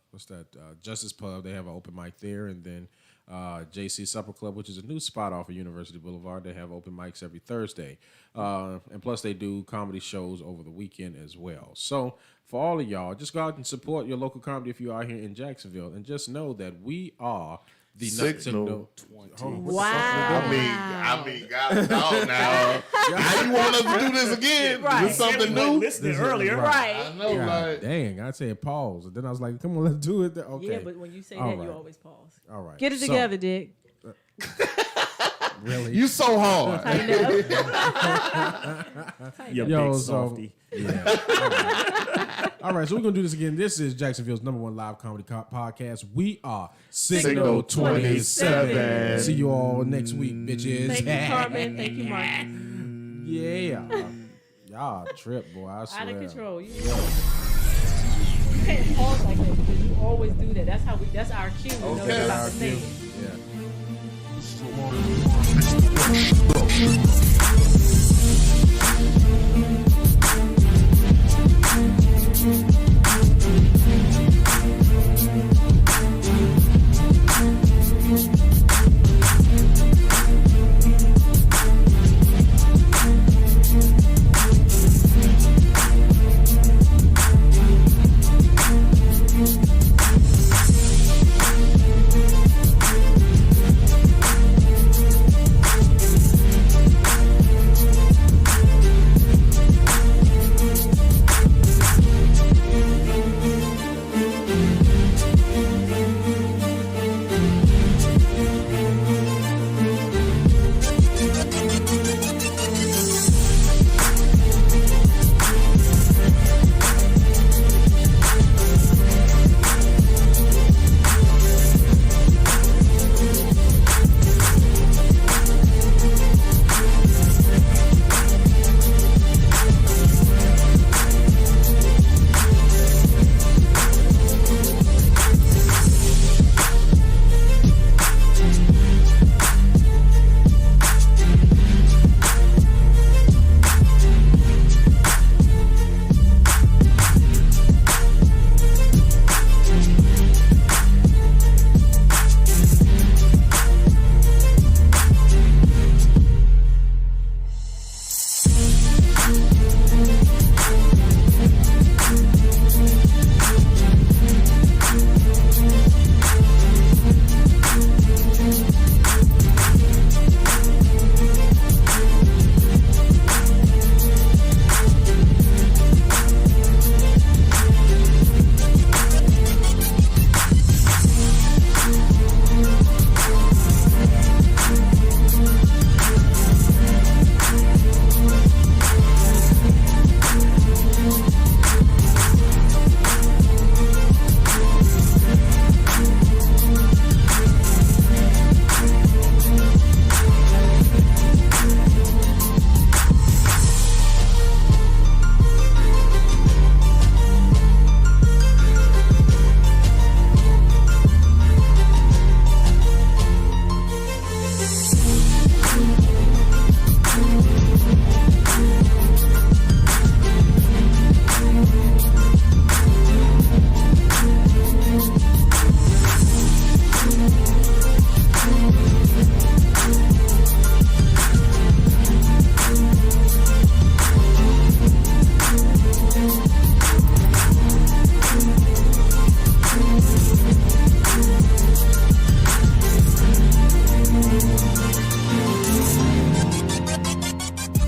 What's that? Justice Pub. They have an open mic there, and then JC Supper Club, which is a new spot off of University Boulevard. They have open mics every Thursday, and plus they do comedy shows over the weekend as well. So for all of y'all, just go out and support your local comedy if you are here in Jacksonville, and just know that we are the
Signal
20.
Wow.
I mean, God, dog now. Now you want us to do this again?
Right.
Is this something
Everyone
new?
listening earlier.
Right.
I know, like.
Dang, I said pause, and then I was like, "Come on, let's do it." Okay,
Yeah, but when you say
All
that,
right.
you always pause.
all right,
Get it
So,
together, Dick.
Really?
You so hard.
I know.
You
Yo,
big
so-
softy.
All right, so we're gonna do this again. This is Jacksonville's #1 live comedy podcast. We are
Signal
Signal 27.
27.
See you all next week, bitches.
Thank you, Carmen. Thank you, Marcus.
Yeah, y'all trip, boy. I swear.
Out of control. You can't pause like that because you always do that. That's how we. That's our cue. We know
Okay.
you're about to say it.
Yeah.
It's the